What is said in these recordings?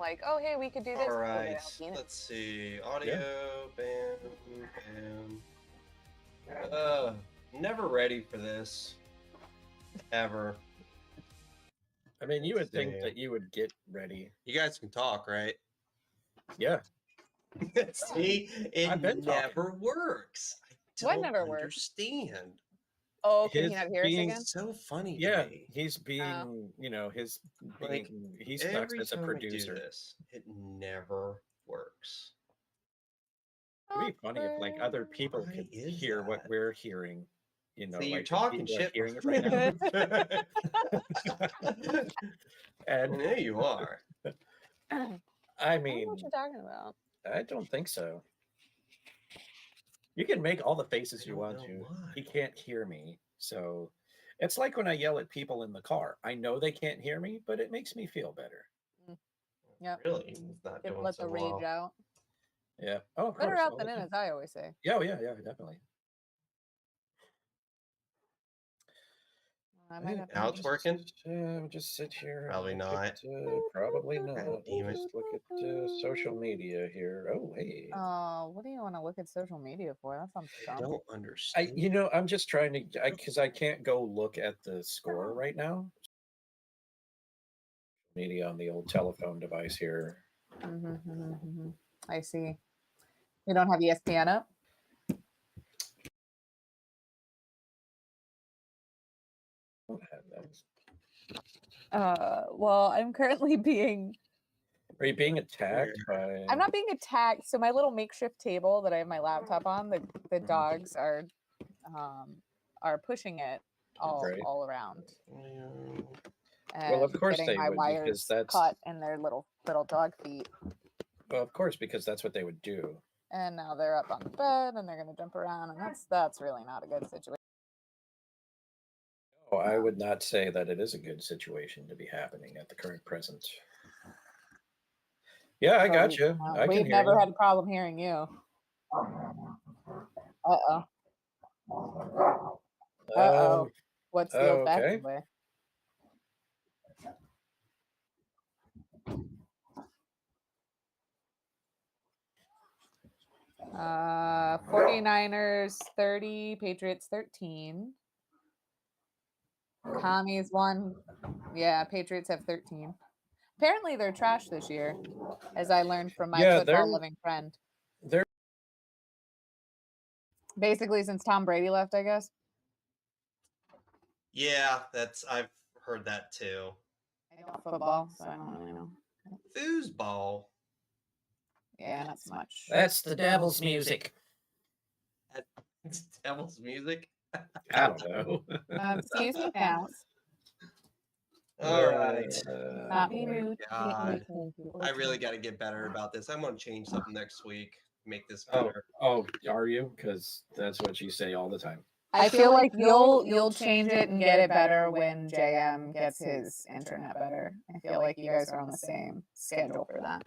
like, oh, hey, we could do this. All right, let's see. Audio, bam. Never ready for this. Ever. I mean, you would think that you would get ready. You guys can talk, right? Yeah. See, it never works. I don't understand. Oh, can he not hear us again? So funny. Yeah, to me. he's being, he's stuck as a producer. It never works. It'd be funny if like other people could hear what we're hearing. You know, so you're like talking shit. Hearing it right now. And there you are. I mean, I don't know what you're talking about. I don't think so. You can make all the faces you want to. He can't hear me. So it's like when I yell at people in the car. I know they can't hear me, but it makes me feel better. Yeah. Really? Let the rage out. Yeah. Oh, of better course. out than in, as I always say. Yeah, definitely. Now it's working? Just sit here. Probably not. Probably not. Just look at social media here. Oh, hey. What do you want to look at social media for? That sounds dumb. I don't understand. I'm just trying to, because I can't go look at the score right now. Media on the old telephone device here. I see. You don't have ESPN up? Well, I'm currently being... Are you being attacked by... I'm not being attacked. So my little makeshift table that I have my laptop on, the dogs are pushing it all around. And well, of course they my would, wires because that's cut in their little dog feet. Well, of course, because that's what they would do. And now they're up on the bed and they're going to jump around, and that's really not a good situation. Oh, I would not say that it is a good situation to be happening at the current present. Yeah, I got you. We've never had a problem hearing you. Uh-oh. What's the old-fashioned way? Uh, 49ers 30, Patriots 13. Commies 1. Yeah, Patriots have 13. Apparently they're trash this year, as I learned from my football-loving friend. They're basically since Tom Brady left, I guess. Yeah, I've heard that too. I don't football, so I don't really know. Foosball. Yeah, not so much. That's the devil's music. It's devil's music? I don't know. Excuse me, pals. All right. Not be rude. God. I really got to get better about this. I'm going to change something next week. Make this better. Oh, are you? Because that's what you say all the time. I feel like you'll change it and get it better when JM gets his internet better. I feel like you guys are on the same schedule for that.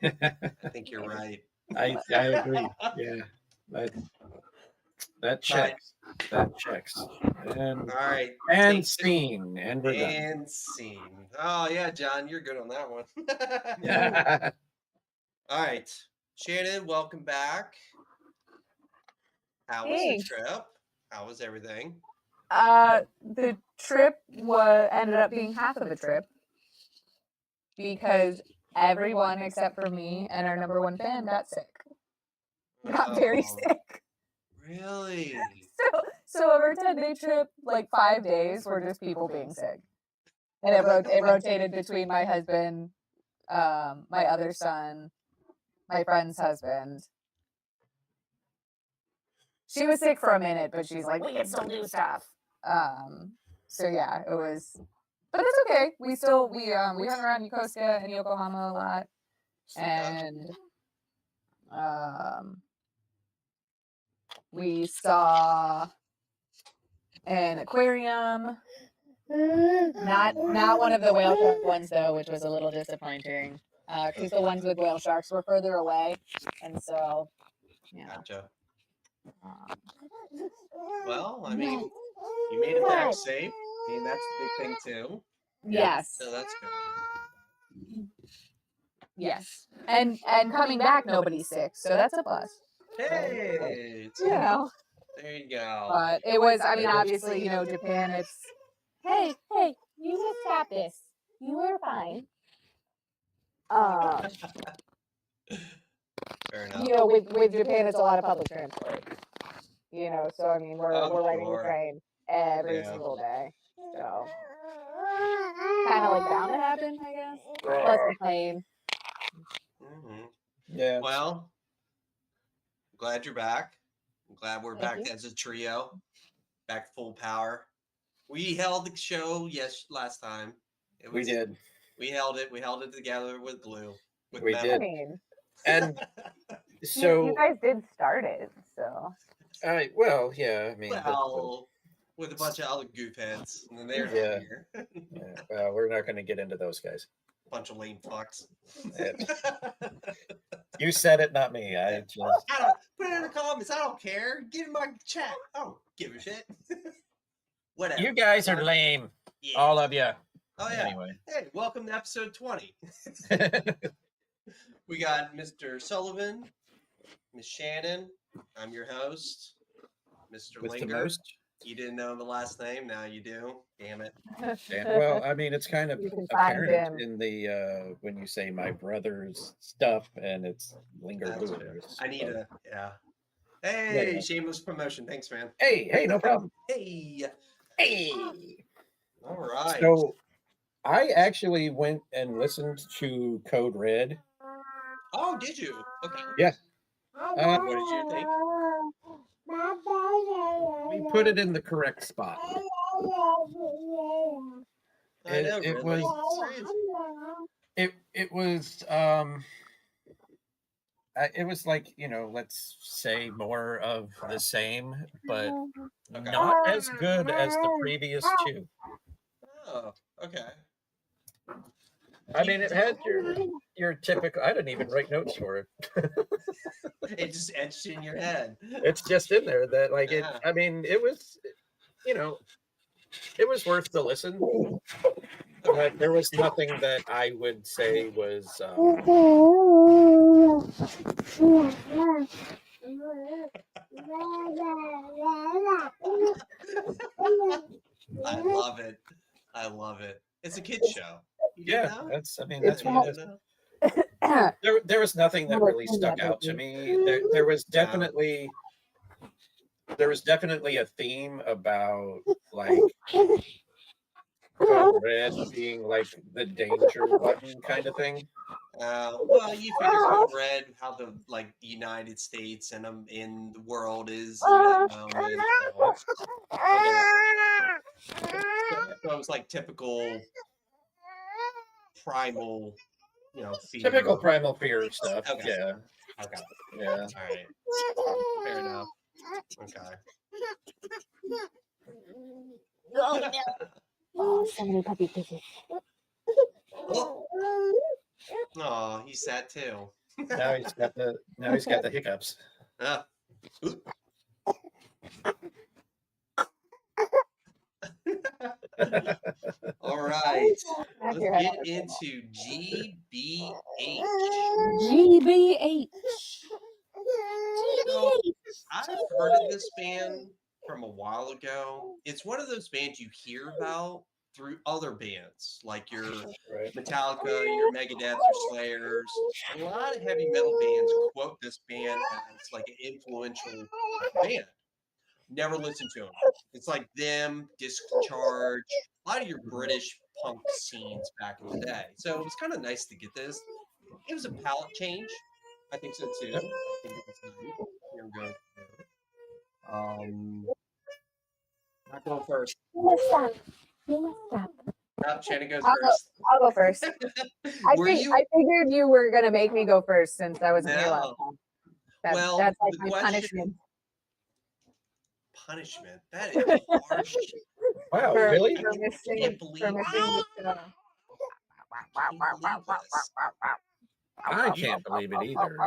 I think you're right. I agree. Yeah. That checks. That checks. And, all right. And scene. And we're done. And scene. Oh, yeah, John, you're good on that one. All right. Shannon, welcome back. How was the trip? How was everything? The trip ended up being half of a trip because everyone except for me and our number one fan got sick. Got very sick. Really? So over a 10-day trip, like 5 days were just people being sick. And it rotated between my husband, my other son, my friend's husband. She was sick for a minute, but she's like, we can still do stuff. So yeah, it was, but it's okay. We hung around Yokosuka and Yokohama a lot, and we saw an aquarium. Not one of the whale shark ones though, which was a little disappointing. Because the ones with whale sharks were further away, and so yeah. Gotcha. Well, I mean, you made it back safe. I mean, that's the big thing too. Yes. So that's good. Yes. And coming back, nobody's sick, so that's a plus. Hey, You know. there you go. But it was, I mean, obviously, Japan, it's, hey, you just got this. You were fine. Fair enough. With Japan, it's a lot of public transport. So I mean, we're riding the Sure. train every single day. So kind of like bound to happen, I guess. Plus the plane. Mm-hmm. Yeah. Well, I'm glad you're back. I'm glad we're Thank back you. as a trio, back full power. We held the show last time. We did. We held it. We held it together with glue. With We metal. did. I mean, And you so, guys did start it, so. well, yeah, I mean, Well, with a bunch of other goof heads, and then they're not Yeah. here. yeah, well, we're not going to get into those guys. Bunch of lame fucks. You said it, not me. I just, I don't put it in the comments. I don't care. Get in my chat. I don't give a shit. Whatever. you guys are lame, Yeah. all of you. Oh yeah. Anyway, Hey, welcome to episode 20. We got Mr. Sullivan, Miss Shannon. I'm your host, Mr. with the Linger. most. You didn't know the last name, now you do. Damn it. And, well, I mean, it's kind of You can find apparent him. in the when you say my brother's stuff, and it's Linger That's Lewis. I need a Hey, Yeah. shameless promotion. Thanks, man. Hey, no problem. Hey. All right. So, I actually went and listened to Code Red. Oh, did you? Okay. Yeah. What did you think? We put it in the correct spot. I know, It Ridley. It was it was like, let's say more of the same, but Okay. not as good as the previous two. Oh, okay. I mean, it had your typical. I didn't even write notes for it. It just etched in your head. It's just in there that like it. Yeah. I mean, it was, it was worth the listen. But there was nothing that I would say was. I love it. I love it. It's a kid's show. You didn't Yeah, know? that's You what it is. didn't know? There was nothing that really stuck out to me. There was definitely a theme about like Code Red being like the danger button kind of thing. Well, you figure Code Red, how the United States and in the world is. So it was like typical primal, fear. Typical primal fear stuff. Okay. Yeah. Okay. Yeah. All right. Fair enough. Okay. Oh no. Oh, so many puppy kisses. Oh, he's sad too. Now he's got the hiccups. Ah. Oop. All right. Let's get into GBH. GBH. So, I've heard of this band from a while ago. It's one of those bands you hear about through other bands, like your Right. Metallica, your Megadeth, your Slayers. A lot of heavy metal bands quote this band as like an influential band. Never listened to them. It's like them, Discharge, a lot of your British punk scenes back in the day. So it was kind of nice to get this. It was a palette change. I think so too. Yep. I think it was nice. Here we go. Not going first. You must stop. You must stop. No, Shannon goes I'll first. I'll go first. I Were you? figured you were gonna make me go first since I wasn't here last No. time. Well, That's like the my question- punishment. Punishment. That is harsh. Wow, For- really? For missing, Can't believe for missing it. the Can't believe this. I can't believe it either.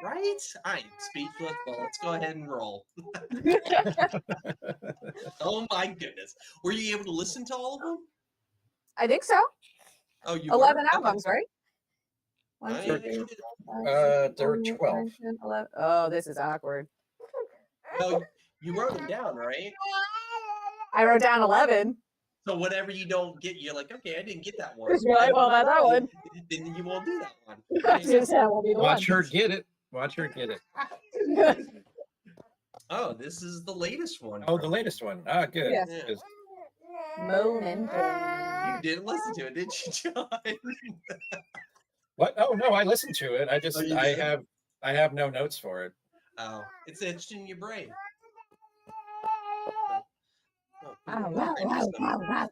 Right? I'm speechless, but let's go ahead and roll. Oh my goodness. Were you able to listen to all of them? I think so. Oh, you 11 were? Okay. albums, right? 1, I 2, mean, 3, 4, 5, 6, There were 7, 8, 12. 9, 10, 11. Oh, this is awkward. no, you wrote them down, right? I wrote down 11. So whatever you don't get, you're like, okay, I didn't get that one. You're like, well, not that one. Then you won't do that one. Just that will be the Watch one. her get it. Watch her get it. Oh, this is the latest one. Oh, the latest one. Ah, good. Yes. Yeah. 'Cause Momentum. You didn't listen to it, did you, John? What? Oh no, I listened to it. I just Oh, you I did? have no notes for it. Oh, it's etched in your brain. Oh, Wow, wow, wow, wow, wow.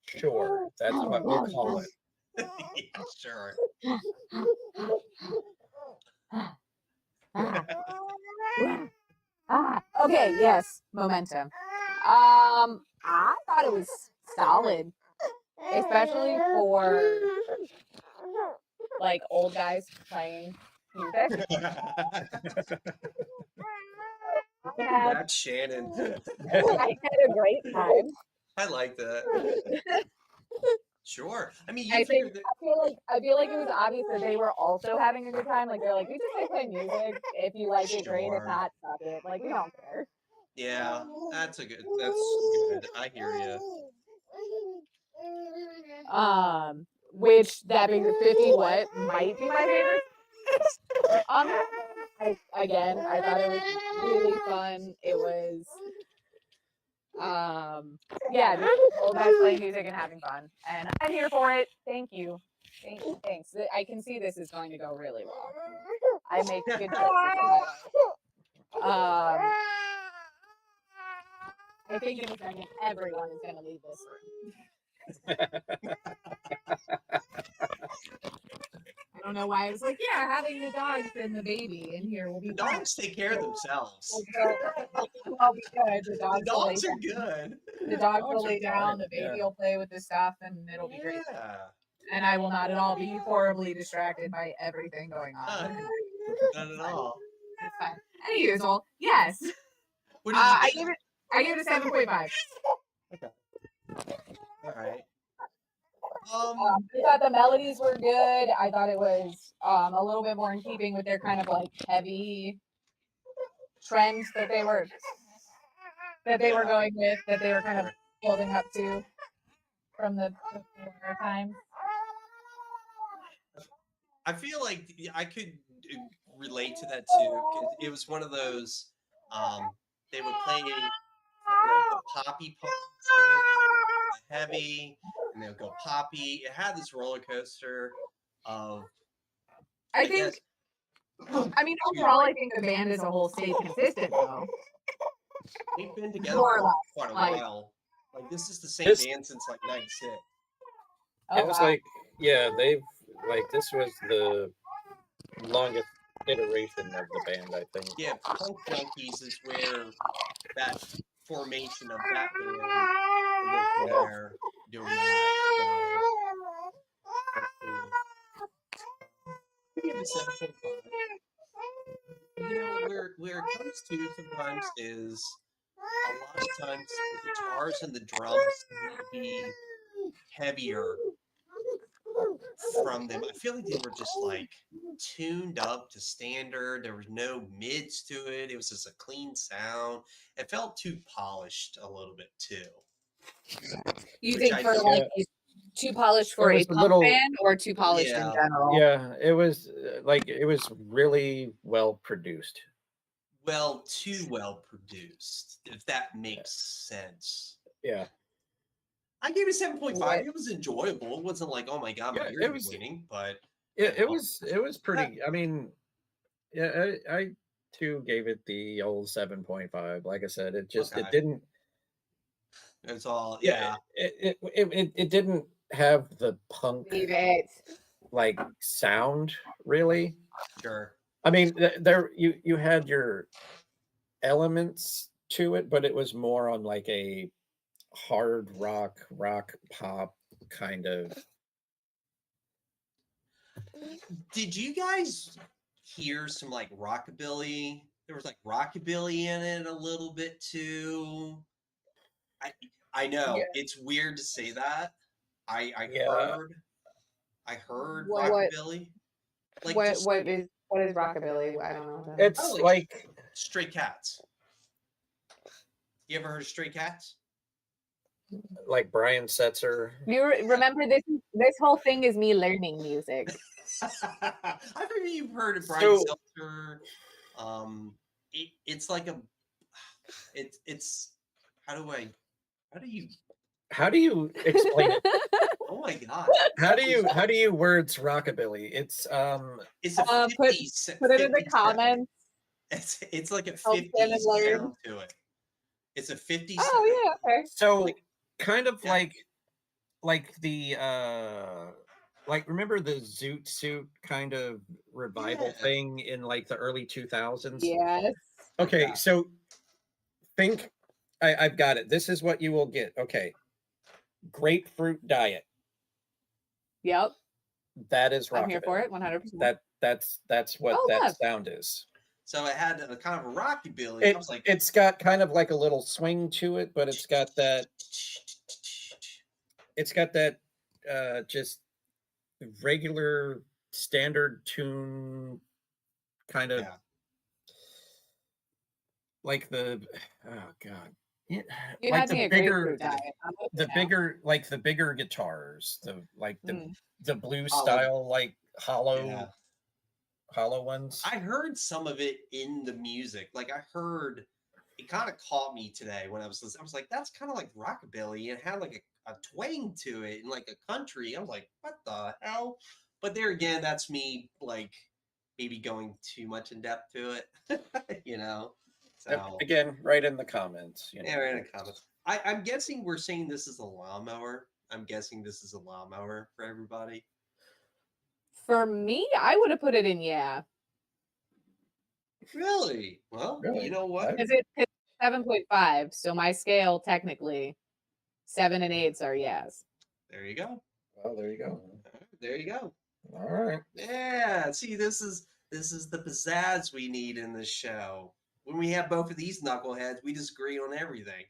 Sure, that's what we'll call it. Sure. Okay, yes, momentum. I thought it was solid, especially for like old guys playing music. That's Shannon. I had a great time. I like that. Sure. I mean, you I figure think that. I feel like it was obvious that they were also having a good time. Like they're like, we just like play music. If you like it, great. If Sure. not, stop it. Like we don't care. Yeah, that's good. I hear you. Which that being the 50 what might be my favorite. I thought it was really fun. It was yeah, just old guys playing music and having fun. And I'm here for it. Thank you. Thanks. I can see this is going to go really well. I make good choices in my life. I think in a second everyone is gonna leave this room. I don't know why I was like, yeah, having the dogs and the baby in here will be The fun. dogs take care of themselves. I'll be good. The The dogs will lay dogs are down. good. The dogs Dogs will are lay down. fine, The baby yeah. will play with the stuff, and it'll be great. Yeah. And I will not at all be horribly distracted by everything going on. Not at all. It's fine. Any usual, yes. What did you I think? gave it a 7.5. All right. I thought the melodies were good. I thought it was a little bit more in keeping with their kind of like heavy trends that they were going with, that they were kind of building up to from the before time. I feel like I could relate to that too, 'cause it was one of those. They would play the poppy parts, the heavy, and they would go poppy. It had this roller coaster of. I think. I mean, overall, I think the band as a whole stayed consistent, though. They've been together More or for less, quite a like- while. Like this is the same This- band since like '96. Oh, It was wow. like, yeah, this was the longest iteration of the band, I think. Yeah, Punk Junkies is where that formation of that band was there doing that. So, give it 7.5. You know, where it comes to sometimes is a lot of times the guitars and the drums need to be heavier from them. I feel like they were just like tuned up to standard. There was no mids to it. It was just a clean sound. It felt too polished a little bit too. You Which think I for think- like too polished for It a was a punk little- band or too polished in Yeah. general? Yeah, it was it was really well produced. Well, too well produced, if that makes sense. Yeah, I gave it 7.5. Right. It was enjoyable. It wasn't like, oh my god, my Yeah, ears it are was- bleeding, but it was pretty. I mean, yeah, I too gave it the old 7.5. Like I said, it just Okay. it didn't. it's all yeah. It didn't have the punk Leave it. like sound really. Sure. I mean, there you had your elements to it, but it was more on like a hard rock pop kind of. Did you guys hear some like rockabilly? There was like rockabilly in it a little bit too. I know Yeah. it's weird to say that. I Yeah. heard What? rockabilly. Like what just what is what is rockabilly? I don't know. It's like- like Stray Cats. You ever heard of Stray Cats? Brian Setzer. You remember this whole thing is me learning music. I think you've heard of Brian So- Seltzer. It's like it's how do you How do you explain it? oh my god. How do you words rockabilly? It's It's a Put 50s Put it in the 50s sound. comments. It's like a Help 50s Shannon learn. sound to it. It's a 50s Oh sound. yeah, okay. so Like- kind of Yeah. like the remember the Zoot Suit kind of revival Yeah. thing in like the early 2000s? Yes. Okay, Yeah. so think I've got it. This is what you will get. Okay. Grapefruit Diet. Yep. That is I'm here for rockabilly. it. 100%. That's what Oh, that look. sound is. So it had a kind of a rockabilly. I was like, It's got kind of like a little swing to it, but it's got that just regular standard tune kind of Yeah. like the oh god. Yeah, You like had the me a bigger grapefruit diet. I'm with the you now. bigger like the bigger guitars, the Mm. the blue Hollow. style like hollow Yeah. hollow ones. I heard some of it in the music. Like I heard it kind of caught me today when I was listening. I was like, that's kind of like rockabilly. It had like a twang to it and like a country. I was like, what the hell? But there again, that's me like maybe going too much in depth to it. You know? So Again, right in the comments. You know. yeah, in the comments. I'm guessing we're saying this is a lawnmower. I'm guessing this is a lawnmower for everybody. For me, I would have put it in yeah. Really? Well, Really? you know what? Because it's 7.5. So my scale technically 7 and 8s are yes. There you go. Well, there you go. There you go. All right. Yeah. See, this is the pizzazz we need in this show. When we have both of these knuckleheads, we disagree on everything.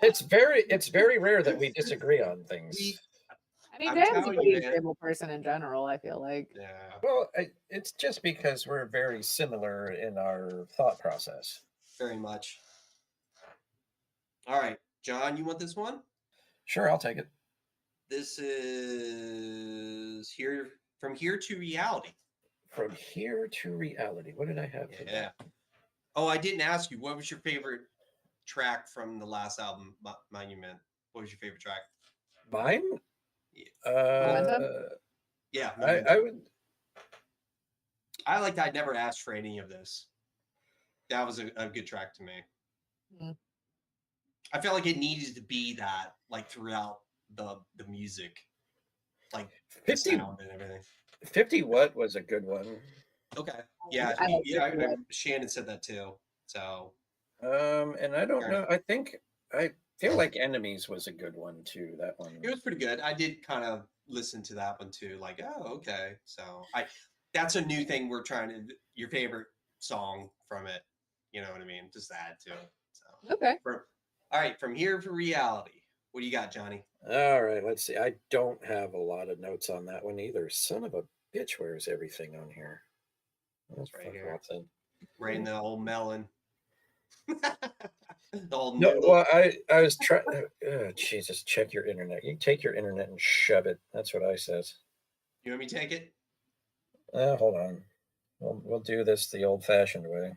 It's very rare that we disagree on things. I mean, I'm Dan's a telling pretty you, man. agreeable person in general, I feel like. Yeah. Well, it's just because we're very similar in our thought process. Very much. All right, John, you want this one? Sure, I'll take it. This is From Here to Reality. From Here to Reality. What did I have? for Yeah. that? Oh, I didn't ask you. What was your favorite track from the last album, Monument? What was your favorite track? Mine? Momentum? Yeah, I would. I liked I never asked for any of this. That was a good track to me. Mm. I felt like it needed to be that like throughout the music. Like the 50, sound and everything. 50 What was a good one. Okay. Yeah, I like yeah, 50 What. Shannon said that too. So And I don't Sure. know. I feel like Enemies was a good one too. That one. it was pretty good. I did kind of listen to that one too. Like, oh, okay. So that's a new thing we're trying to your favorite song from it. You know what I mean? Just add to it. So Okay. all right, From Here to Reality. What do you got, Johnny? All right, let's see. I don't have a lot of notes on that one either. Son of a bitch, where's everything on here? That's Right fuck here. off then. Right in the old melon. the old No, noodle. well, I was trying. Jesus, check your internet. You take your internet and shove it. That's what I says. You want me to take it? Hold on. We'll do this the old-fashioned way.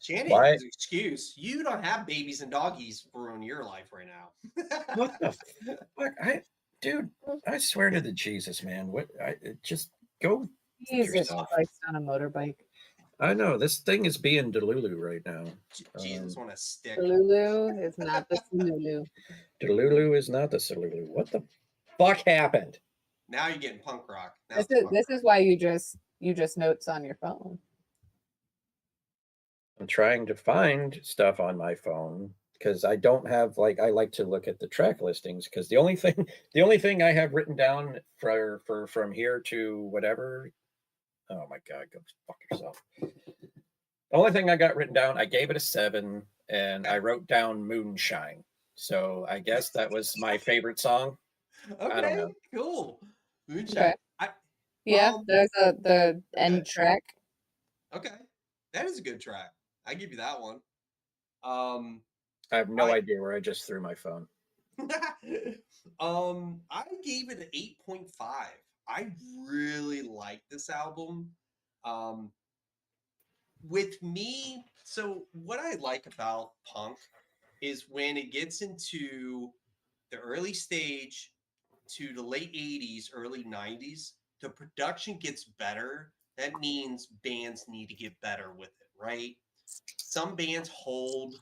Shannon Why- has an excuse. You don't have babies and doggies ruin your life right now. What the fuck? Dude, I swear to the Jesus, man. Just go. Jesus yourself. Christ on a motorbike. I know this thing is being Delulu right now. Jesus want to stick. Lulu is not the Lulu. Delulu is not the Salulu. What the fuck happened? Now you're getting punk rock. Now This it's is punk this rock. is why you just notes on your phone. I'm trying to find stuff on my phone because I don't have I like to look at the track listings because the only thing I have written down for From Here to whatever. Oh my God, go fuck yourself. The only thing I got written down, I gave it a 7 and I wrote down Moonshine. So I guess that was my favorite song. Okay, I don't know. cool. Moonshine. Okay. Yeah, there's the end Okay. track. Okay, that is a good track. I give you that one. Um, I have no I idea where I just threw my phone. I gave it an 8.5. I really like this album. Um, with me, so what I like about punk is when it gets into the early stage to the late 80s, early 90s, the production gets better. That means bands need to get better with it, right? Some bands hold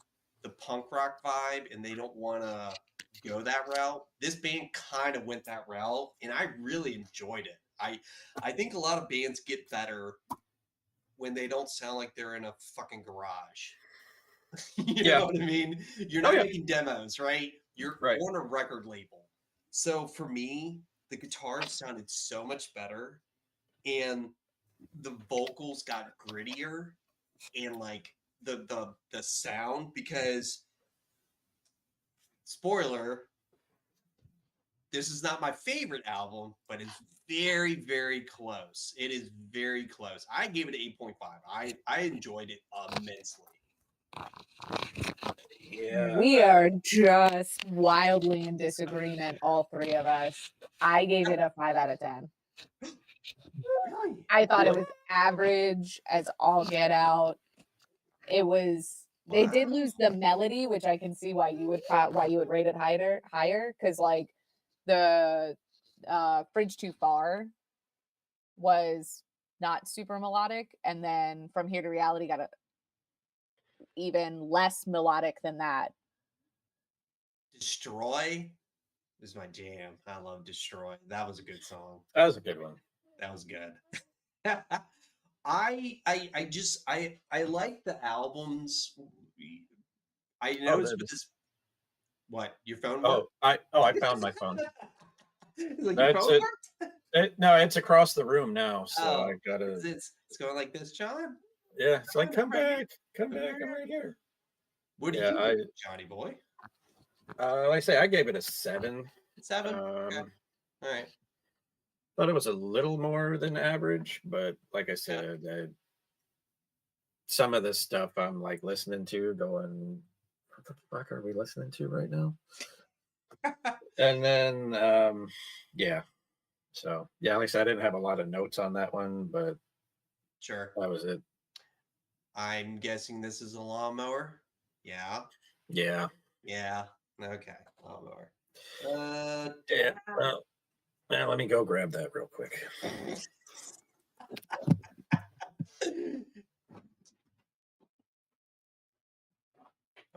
the punk rock vibe and they don't want to go that route. This band kind of went that route and I really enjoyed it. I think a lot of bands get better when they don't sound like they're in a fucking garage. You Yeah. know what I mean? You're Oh, not yeah. making demos, right? You're Right. on a record label. So for me, the guitars sounded so much better and the vocals got grittier and like the sound because spoiler, this is not my favorite album, but it's very, very close. It is very close. I gave it an 8.5. I enjoyed it immensely. Yeah. We are just wildly in disagreement, all three of us. I gave it a 5 out of 10. Really? I thought it Really? was average as all get out. It was. They did lose the melody, which I can see why you would rate it higher, because like the Bridge Too Far was not super melodic, and then From Here to Reality got a even less melodic than that. Destroy is my jam. I love Destroy. That was a good song. That was a good one. That was good. I like the albums. I noticed with this. What your phone work? I found my phone. Like your That's phone it. worked? No, it's across the room now, so Oh, I gotta. it's going like this, John. Yeah, it's like come Right. back, I'm right here. What do Yeah, you give it, Johnny boy? like I say, I gave it a 7. 7. Okay. All right. Thought it was a little more than average, but like I Yeah. said, some of this stuff I'm like listening to, going, what the fuck are we listening to right now? And then, yeah. So yeah, like I said, I didn't have a lot of notes on that one, but Sure. that was it. I'm guessing this is a lawnmower. Yeah. Yeah. Yeah. Okay. Lawnmower. Yeah. Well, let me go grab that real quick.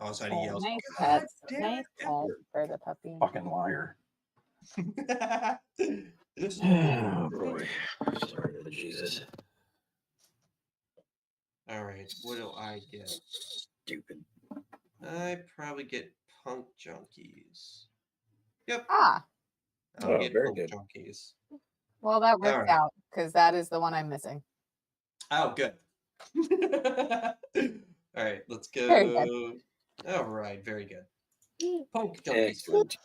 Oh, so he yells. Nice "God pets. damn Nice it, pet for the puppy. Fucking liar. This is Oh boy. Sorry to Jesus. all right. What do I get? Stupid. I probably get Punk Junkies. Yep. Ah, I'll Oh, get very Punk good. Junkies. well, that works right. out because that is the one I'm missing. Oh, good. All right. Let's Very go. good. All right. Very good. Punk Junkies. Excellent.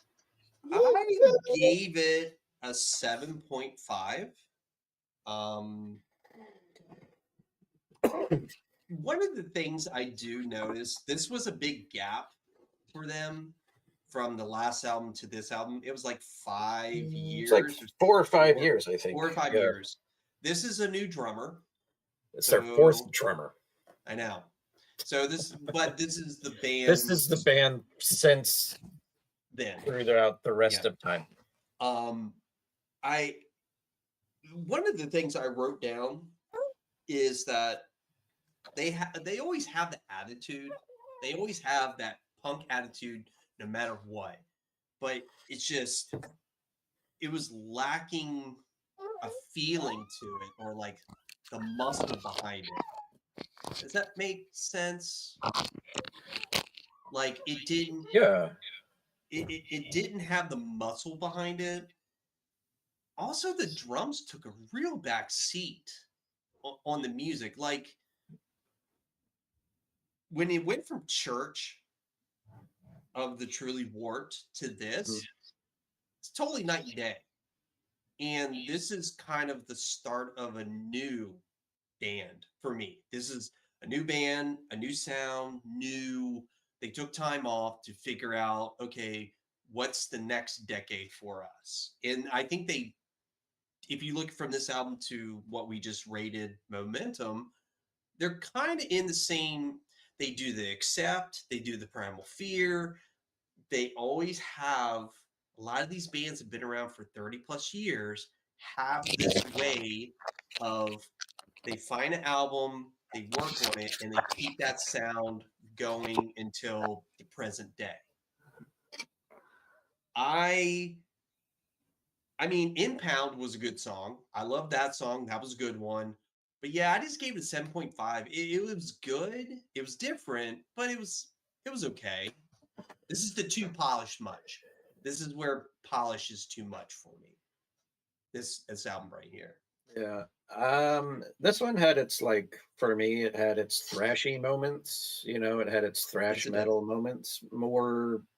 I gave it a 7.5. One of the things I do notice, this was a big gap for them from the last album to this album. It was like 5 years. It's like 4 or 5 years, I think. 4 or 5 Yeah. years. This is a new drummer. It's their 4th drummer. I know. So this is the band. This is the band since then throughout the rest of time. One of the things I wrote down is that they always have the attitude. They always have that punk attitude no matter what. But it's just it was lacking a feeling to it or like the muscle behind it. Does that make sense? Like it didn't. Yeah. It didn't have the muscle behind it. Also, the drums took a real back seat on the music. Like when it went from Church of the Truly Warped to this, it's totally night and day. And this is kind of the start of a new band for me. This is a new band, a new sound, new. They took time off to figure out, okay, what's the next decade for us? And I think if you look from this album to what we just rated Momentum, they're kind of in the same. They do the Accept, they do the Primal Fear. They always have, a lot of these bands have been around for 30 plus years, have this way of they find an album, they work on it, and they keep that sound going until the present day. I mean, Impound was a good song. I love that song. That was a good one. But yeah, I just gave it a 7.5. It was good. It was different, but it was okay. This is the too polished much. This is where polish is too much for me. This album right here. Yeah. This one had its, like, for me, it had its thrashy moments. You know, it had its thrash Yes, it did. metal moments.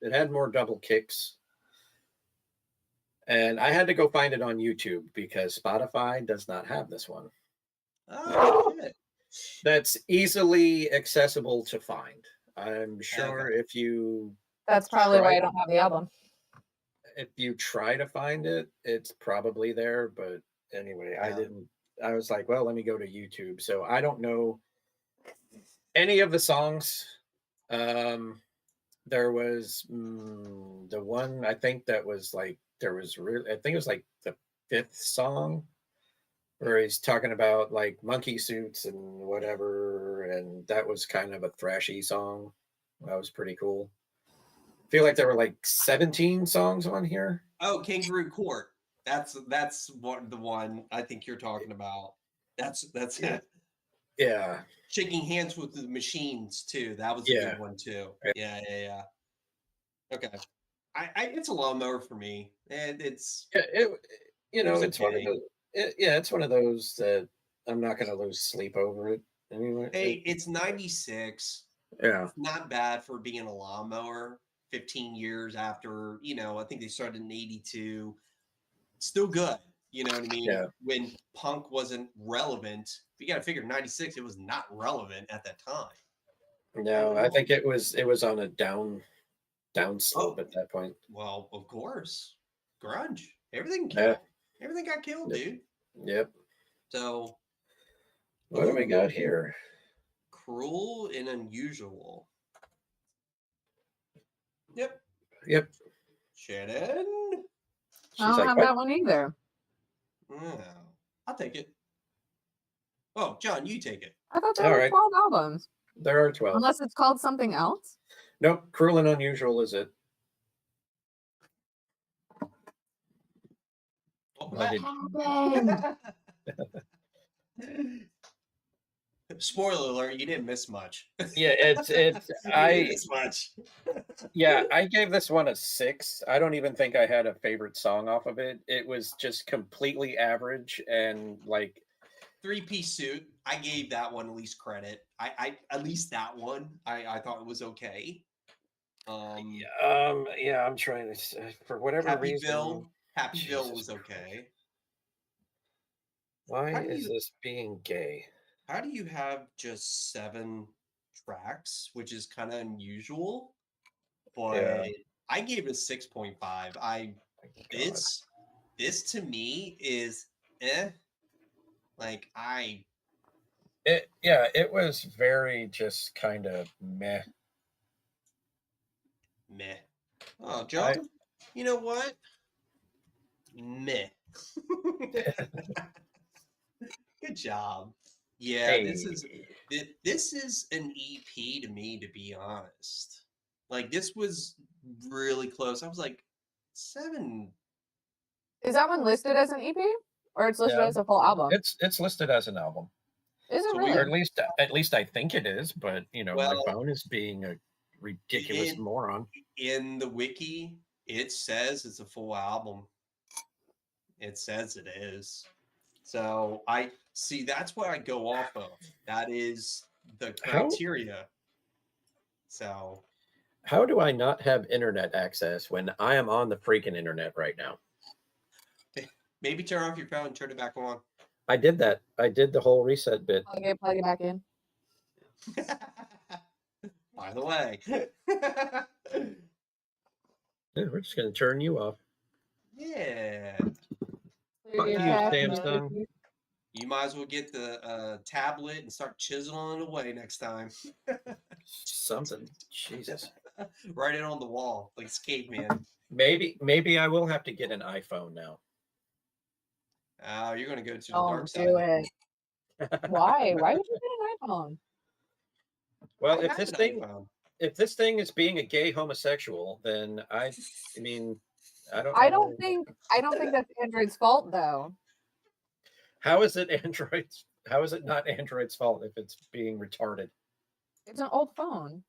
It had more double kicks. And I had to go find it on YouTube because Spotify does not have this one. Oh, shit. That's easily accessible to find. I'm sure if you That's probably why I Right. don't have the album. try to find it, it's probably there. But anyway, I Yeah. didn't. I was like, well, let me go to YouTube. So I don't know any of the songs. There was the one I think that was like I think it was like the fifth song where he's talking about like monkey suits and whatever, and that was kind of a thrashy song. That was pretty cool. I feel like there were like 17 songs on here. Oh, Kangaroo Court. That's what the one I think you're talking about. That's Yeah. it. Yeah. Shaking Hands with the Machines too. That was a Yeah. good one too. Yeah. Okay. It's a lawnmower for me. And it's It was it's one of okay. those. It's one of those that I'm not going to lose sleep over it anyway. Hey, it's 96. Yeah. Not bad for being a lawnmower 15 years after, I think they started in 82. Still good. You know what I mean? Yeah. When punk wasn't relevant, you got to figure 96, it was not relevant at that time. No, I think it was on a down slope at that point. Well, of course. Grunge. Everything Yeah. killed. Everything got killed, dude. Yep. So What do we got here? Cruel and Unusual. Yep. Shannon. I don't have that one either. Oh, I'll take it. Oh, John, you take it. I thought there were 12 albums. There are 12. Unless it's called something else. Nope. Cruel and Unusual is it. Spoiler alert, you didn't miss much. Yeah, it's You didn't miss much. Yeah, I gave this one a 6. I don't even think I had a favorite song off of it. It was just completely average and like Three-piece suit. I gave that one at least credit. I at least that one. I thought it was okay. Yeah, I'm trying to for whatever reason. Happyville was okay. Why is this being gay? How do you have just 7 tracks, which is kind of unusual? But I gave it a 6.5. This to me is like it was very just kind of meh. Oh, John, you know what? Meh. Good job. Yeah, Hey. this is an EP to me, to be honest. Like this was really close. I was like 7. Is that one listed as an EP? Or it's listed Yeah. as a full album? It's listed as an album. Is it So really? Or at least I think it is, but my Well, phone is being a ridiculous moron. In the wiki, it says it's a full album. It says it is. So I see that's what I go off of. That is the criteria. So how do I not have internet access when I am on the freaking internet right now? Maybe turn off your phone and turn it back on. I did that. I did the whole reset bit. Plug it back in. By the way. Yeah, we're just gonna turn you off. Yeah. Fuck you, Yeah. Samsung. You might as well get the tablet and start chiseling it away next time. Something. Jesus. Write it on the wall like it's caveman. Maybe I will have to get an iPhone now. Oh, you're gonna go to the Don't dark side. do it. Why? Why would you get an iPhone? Well, I if have this an thing iPhone. if this thing is being a gay homosexual, then I mean, I don't. I know. don't think that's Android's fault though. How is it Android's? How is it not Android's fault if it's being retarded? It's an old phone.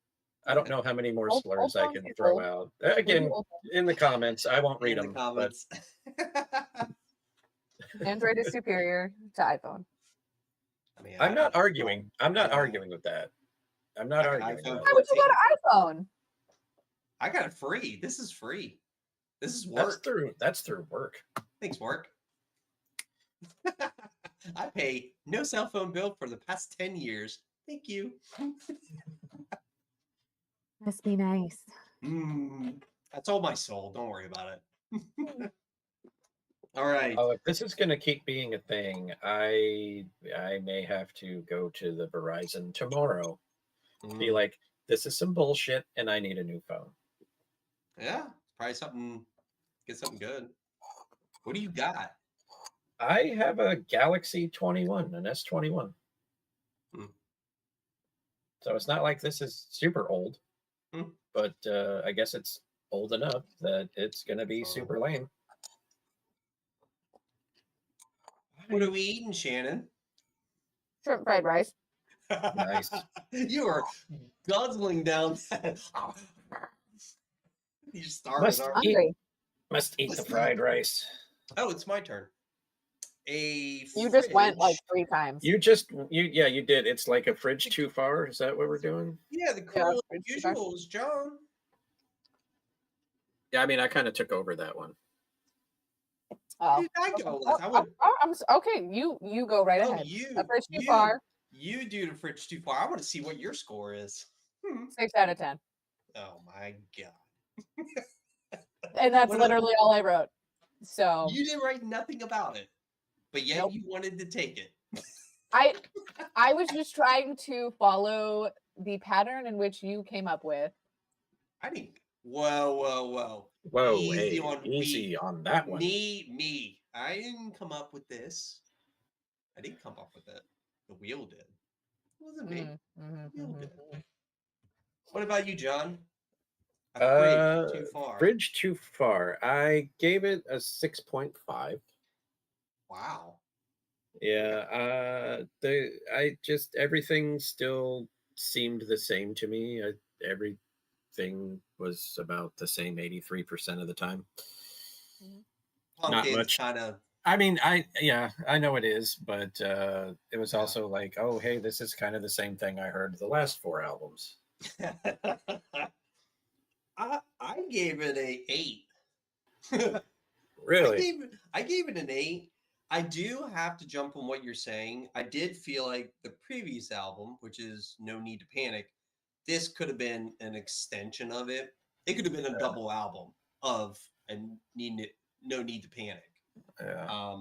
I don't know how many more Old slurs I phones can get throw old. out. Maybe Again, old phones. in the comments, I won't read In them. the comments. Android is superior to iPhone. I mean, I'm not I- arguing. I'm not Yeah. arguing with that. I'm not I got arguing. iPhone with Why would you go to iPhone? I got it free. This is free. This is that. work. That's through work. Thanks, work. I pay no cell phone bill for the past 10 years. Thank you. Must be nice. I told my soul. Don't worry about it. All right. Oh, if this is going to keep being a thing, I may have to go to the Verizon tomorrow. Be like, this is some bullshit, and I need a new phone. Yeah, probably something. Get something good. What do you got? I have a Galaxy 21, an S21. Hmm. So it's not like this is super old, Hmm. but I guess it's old enough that it's going to be super lame. What are we eating, Shannon? Shrimp fried rice. Nice. You are guzzling down that. You started. Must aren't eat, Hungry. must eat the fried rice. Oh, it's my turn. You just went like 3 times. You did. It's like a fridge too far. Is that what we're doing? Yeah, the Yeah, cruel fridge too far. usuals, John. Yeah, I mean, I kind of took over that one. Oh. Dude, I go last. I would. Okay, you go right Oh, ahead. you. A fridge too you, far. You do the fridge too far. I want to see what your score is. 6 out of 10. Oh my god. And that's What literally all I wrote. So You didn't write nothing about it, but yet Nope. you wanted to take it. I was just trying to follow the pattern in which you came up with. I think. Whoa. Whoa, Easy easy on that one. Me. I didn't come up with this. I didn't come up with it. The wheel did. It wasn't me. The wheel did. What about you, John? A fridge too far. Fridge too far. I gave it a 6.5. Wow. Yeah. Everything still seemed the same to me. Everything was about the same 83% of the time. Not much. Kind of. I mean, I know it is, but it was also like, oh, hey, this is kind of the same thing I heard the last 4 albums. I gave it a 8. Really? I gave it an 8. I do have to jump on what you're saying. I did feel like the previous album, which is No Need to Panic, this could have been an extension of it. It could have been a double album of No Need to Panic. Yeah.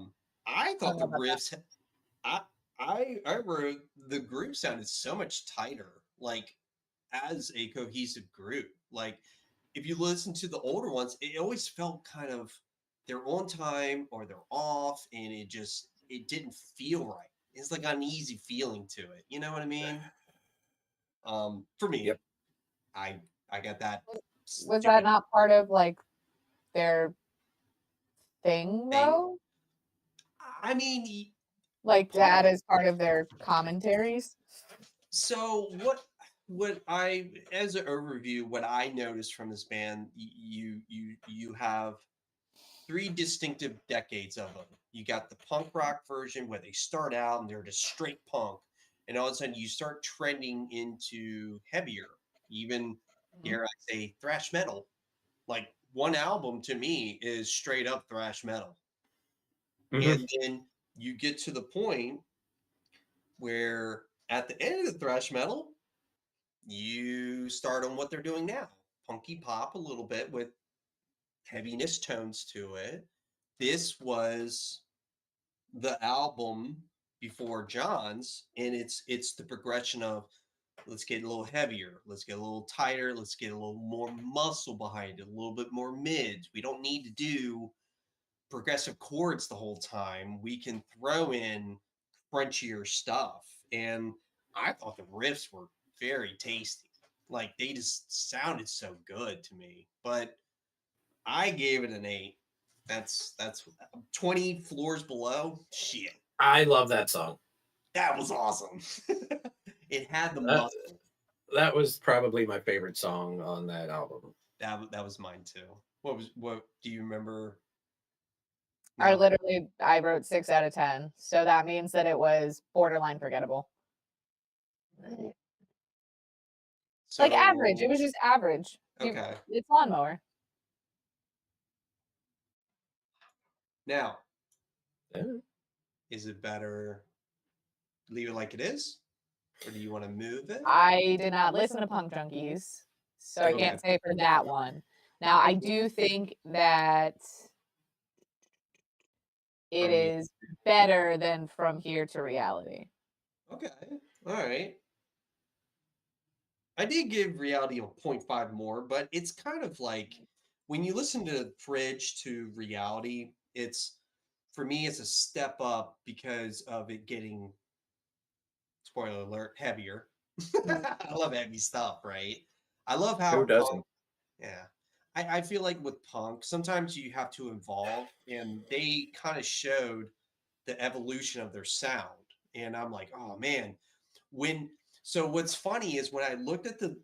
I thought the riffs. I wrote the group sounded so much tighter, like as a cohesive group. Like if you listen to the older ones, it always felt kind of they're on time or they're off, and it didn't feel right. It's like an uneasy feeling to it. You know what I mean? For me, Yep. I got that. Was that not part of like their thing though? I mean, like that is part of their commentaries. So what I, as an overview, what I noticed from this band, you have 3 distinctive decades of them. You got the punk rock version where they start out and they're just straight punk, and all of a sudden you start trending into heavier, even dare I say thrash metal. Like one album to me is straight up thrash metal. Mhm. And then you get to the point where at the end of the thrash metal, you start on what they're doing now. Punky pop a little bit with heaviness tones to it. This was the album before John's, and it's the progression of let's get a little heavier, let's get a little tighter, let's get a little more muscle behind it, a little bit more mids. We don't need to do progressive chords the whole time. We can throw in crunchier stuff. And I thought the riffs were very tasty. Like they just sounded so good to me. But I gave it an 8. That's 20 floors below. Shit. I love that song. That was awesome. It had the That muscle. that was probably my favorite song on that album. That was mine too. What do you remember? I No. literally I wrote 6 out of 10. So that means that it was borderline forgettable. Like average. It was just average. Okay. It's Lawnmower. Now, Yeah. is it better leave it like it is? Or do you want to move it? I did not listen to Punk Junkies, so I Okay. can't say for that one. Now, I do think that it From me. is better than From Here to Reality. Okay. All right. I did give Reality a 0.5 more, but it's kind of like when you listen to Fridge to Reality, it's for me, it's a step up because of it getting, spoiler alert, heavier. I love heavy stuff, right? I love how Who doesn't? punk, yeah. I feel like with punk, sometimes you have to evolve, and they kind of showed the evolution of their sound. And I'm like, oh man, when so what's funny is when I looked at the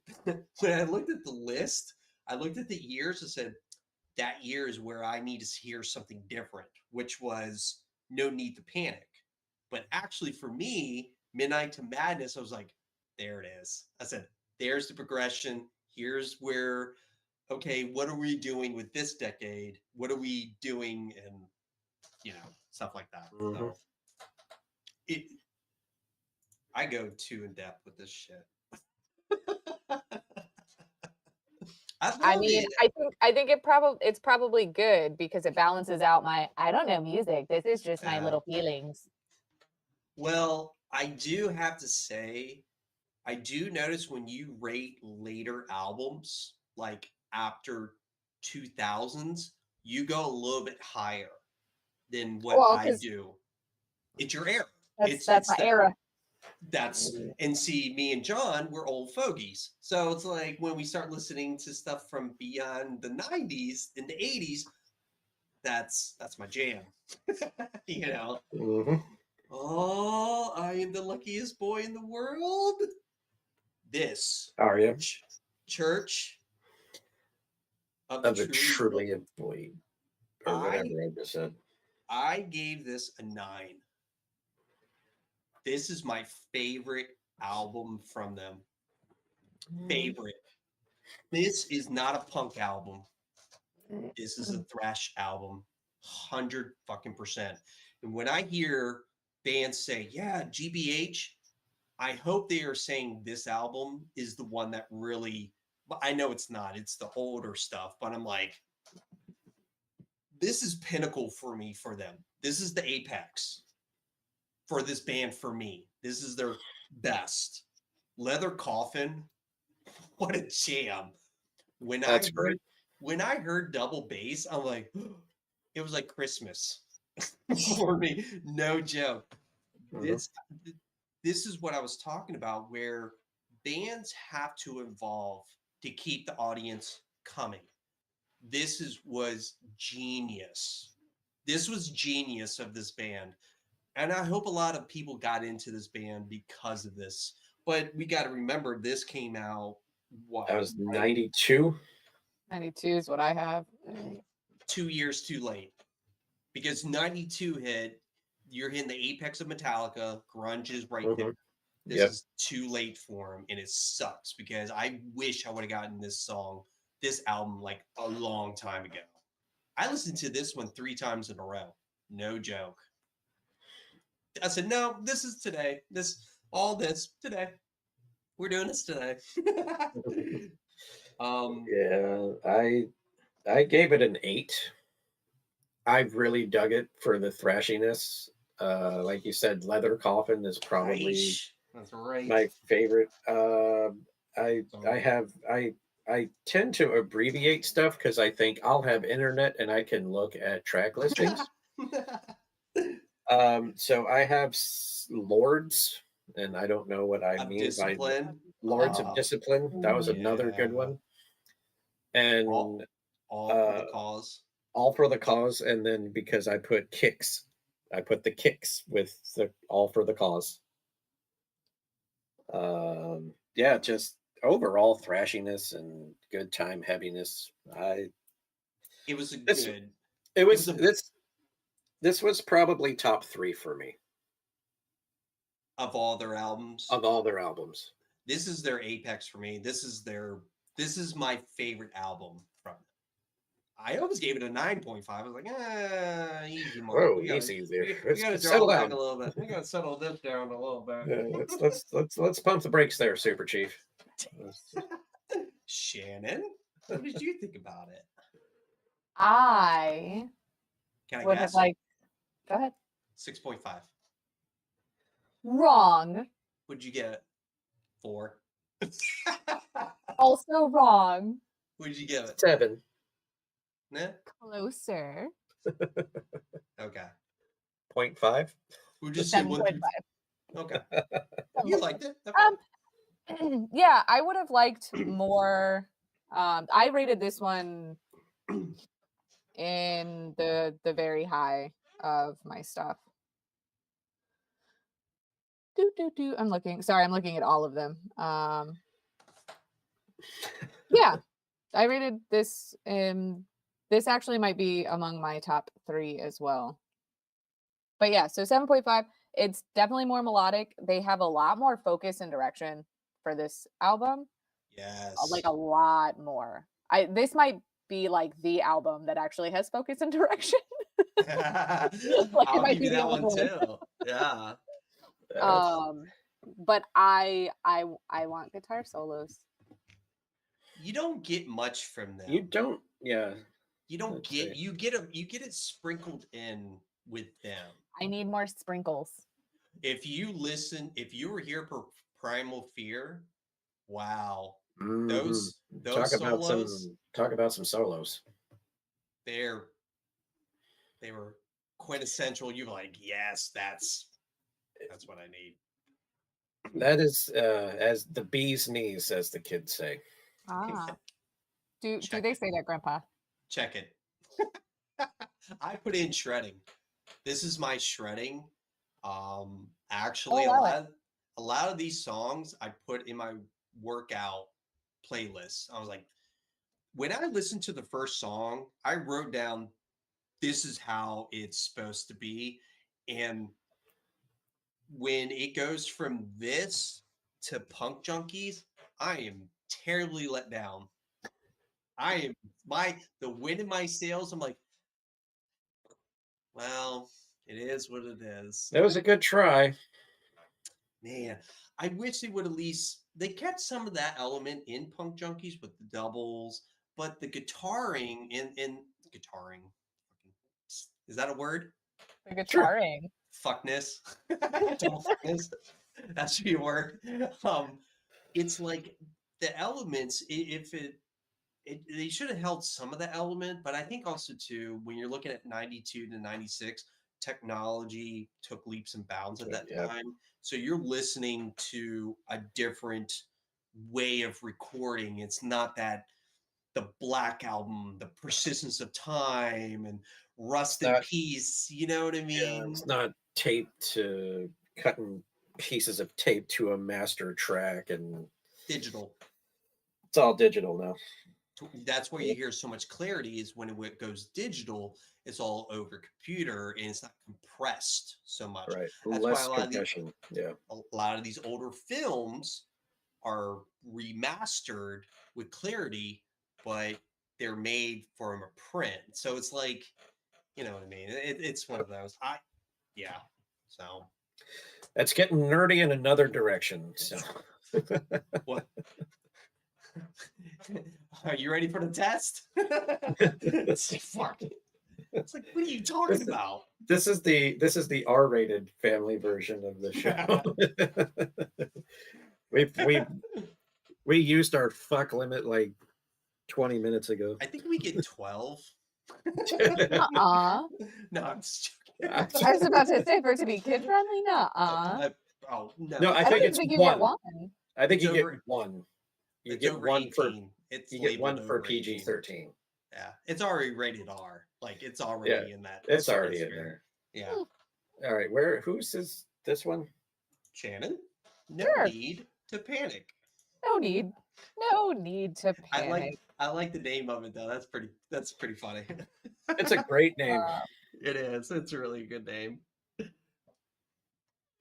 when I looked at the list, I looked at the years and said that year is where I need to hear something different, which was No Need to Panic. But actually, for me, Midnight to Madness, I was like, there it is. I said, there's the progression. Here's where, okay, what are we doing with this decade? What are we doing? And, stuff like that. Mhm. So it, I go too in depth with this shit. I mean, I think it's probably good because it balances out my I don't know music. This is just my Yeah. little feelings. Well, I do have to say, I do notice when you rate later albums, like after 2000s, you go a little bit higher than what Well, I 'cause do. It's your era. that's It's my era. that's and see, me and John, we're old fogies. So it's like when we start listening to stuff from beyond the 90s and the 80s, that's my jam. you know. Mhm. Oh, I am the luckiest boy in the world. This Are you? Church of Of the the truly avoid or whatever I just said. I gave this a 9. This is my favorite album from them. Favorite. This is not a punk album. This is a thrash album. 100 fucking percent. And when I hear bands say, yeah, GBH, I hope they are saying this album is the one that really, but I know it's not. It's the older stuff, but I'm like, this is pinnacle for me for them. This is the apex for this band for me. This is their best. Leather Coffin, what a jam. When That's I heard great. when I heard double bass, I'm like, it was like Christmas for me. No joke. Mhm. This is what I was talking about, where bands have to evolve to keep the audience coming. Was genius. This was genius of this band. And I hope a lot of people got into this band because of this. But we got to remember this came out what? That was 92. 92 is what I have. 2 years too late. Because 92 hit, you're hitting the apex of Metallica, grunge is right there. Mhm. This Yep. is too late for him, and it sucks because I wish I would have gotten this album, like a long time ago. I listened to this one 3 times in a row. No joke. I said, no, this is today. All this today. We're doing this today. Yeah, I gave it an 8. I really dug it for the thrashiness. Like you said, Leather Coffin is probably That's right. my favorite. I So- I tend to abbreviate stuff because I think I'll have internet and I can look at track listings. So I have Lords, and I don't know what I Of mean discipline. by Lords Oh, of Discipline. That was another good yeah. one. And All for the cause. All for the Cause, and then because I put Kicks, I put the Kicks with the All for the Cause. Yeah, just overall thrashiness and good time heaviness. It was a This- good. It was was a- this was probably top 3 for me Of all their albums. of all their albums. This is their apex for me. This is my favorite album from them. I always gave it a 9.5. I was like, easy, Mark. Whoa, We gotta- easy there. We Let's gotta settle draw back down. a little bit. We gotta settle this down a little bit. Let's pump the brakes there, Super Chief. Shannon, what did you think about it? I Can I would have guess? liked. Go ahead. 6.5. Wrong. Would you get 4? Also wrong. Would you give it? 7. Nah? Closer. Okay. 0.5. We'll just say 1 through. 7.5. Okay. You liked it? Okay. Yeah, I would have liked more. I rated this one in the very high of my stuff. I'm looking. Sorry, I'm looking at all of them. Yeah, I rated this. This actually might be among my top 3 as well. But yeah, so 7.5. It's definitely more melodic. They have a lot more focus and direction for this album. Yes. Like a lot more. This might be like the album that actually has focus and direction. it I'll might give be you the that one only too. Yeah. But I want guitar solos. You don't get much from them. You don't, yeah. You don't let's get see. you get it sprinkled in with them. I need more sprinkles. If you were here for Primal Fear, wow. Mhm. Those talk solos, about some solos. they were quintessential. You're like, yes, that's what I need. That is as the bee's knees, as the kids say. Ah. Do Check they it. say that, Grandpa? Check it. I put in shredding. This is my shredding. Actually, wow. a lot of these songs I put in my workout playlist. I was like, when I listened to the first song, I wrote down, this is how it's supposed to be. And when it goes from this to Punk Junkies, I am terribly let down. I am the wind in my sails. I'm like, well, it is what it is. That was a good try. Man, I wish they would at least they kept some of that element in Punk Junkies with the doubles, but the guitaring in guitaring. Is that a word? The guitaring. Fuckness. Double fuckness. That should be a word. It's like the elements, they should have held some of the element, but I think also too, when you're looking at 92 to 96, technology took leaps and bounds at that Yep. time. So you're listening to a different way of recording. It's not that the Black Album, the Persistence of Time and Rust in Not- Peace, you know what I mean? It's not taped to cutting pieces of tape to a master track, and Digital. it's all digital now. That's where you hear so much clarity is when it goes digital, it's all over computer and it's not compressed so much. Right. That's Less why compression. Yeah. a lot of these older films are remastered with clarity, but they're made from a print. So it's like You know what I mean? It's one of those. Yeah. So That's getting nerdy in another direction. So what? Are you ready for the test? It's like, what are you talking about? this is the R-rated family version of the show. we used our fuck limit like 20 minutes ago. I think we get 12. Uh-uh. No, I'm just joking. I was about to say, for it to be kid friendly, nuh-uh. Oh no! No, I I think don't it's think you one. get one. I think It's you get over- one. You It's get over one for 18. It's you get one labeled for over 18. PG-13. Yeah, it's already rated R. Like it's already in that. It's already in stratosphere. there. Yeah, All right, whose is this one? Shannon. No Sure. need to panic. No need to panic. I like the name of it though. That's pretty funny. It's a great name. It is. It's a really good name.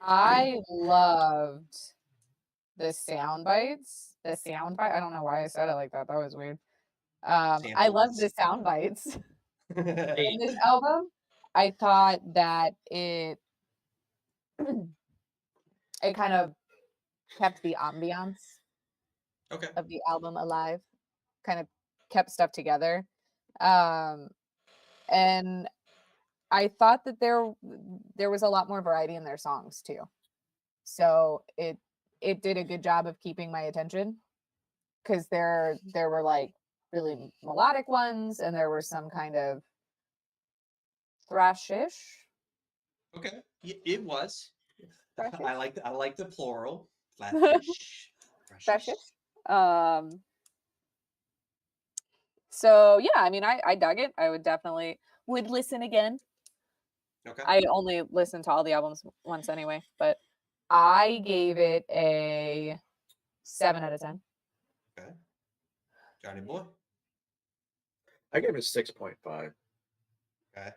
I loved the sound bites. The sound bite. I don't know why I said it like that. That was weird. I loved the sound bites in this album. I thought that it kind of kept the ambiance Okay. of the album alive, kind of kept stuff together. And I thought that there was a lot more variety in their songs too. So it did a good job of keeping my attention, because there were like really melodic ones, and there were some kind of thrashish. Okay. It was. Thrashish. I like the plural. Flatfish. Thrashish. So yeah, I mean, I dug it. I would definitely would listen again. Okay. I only listened to all the albums once anyway, but I gave it a 7 out of 10. Okay. Johnny Boy. I gave it a 6.5. Okay.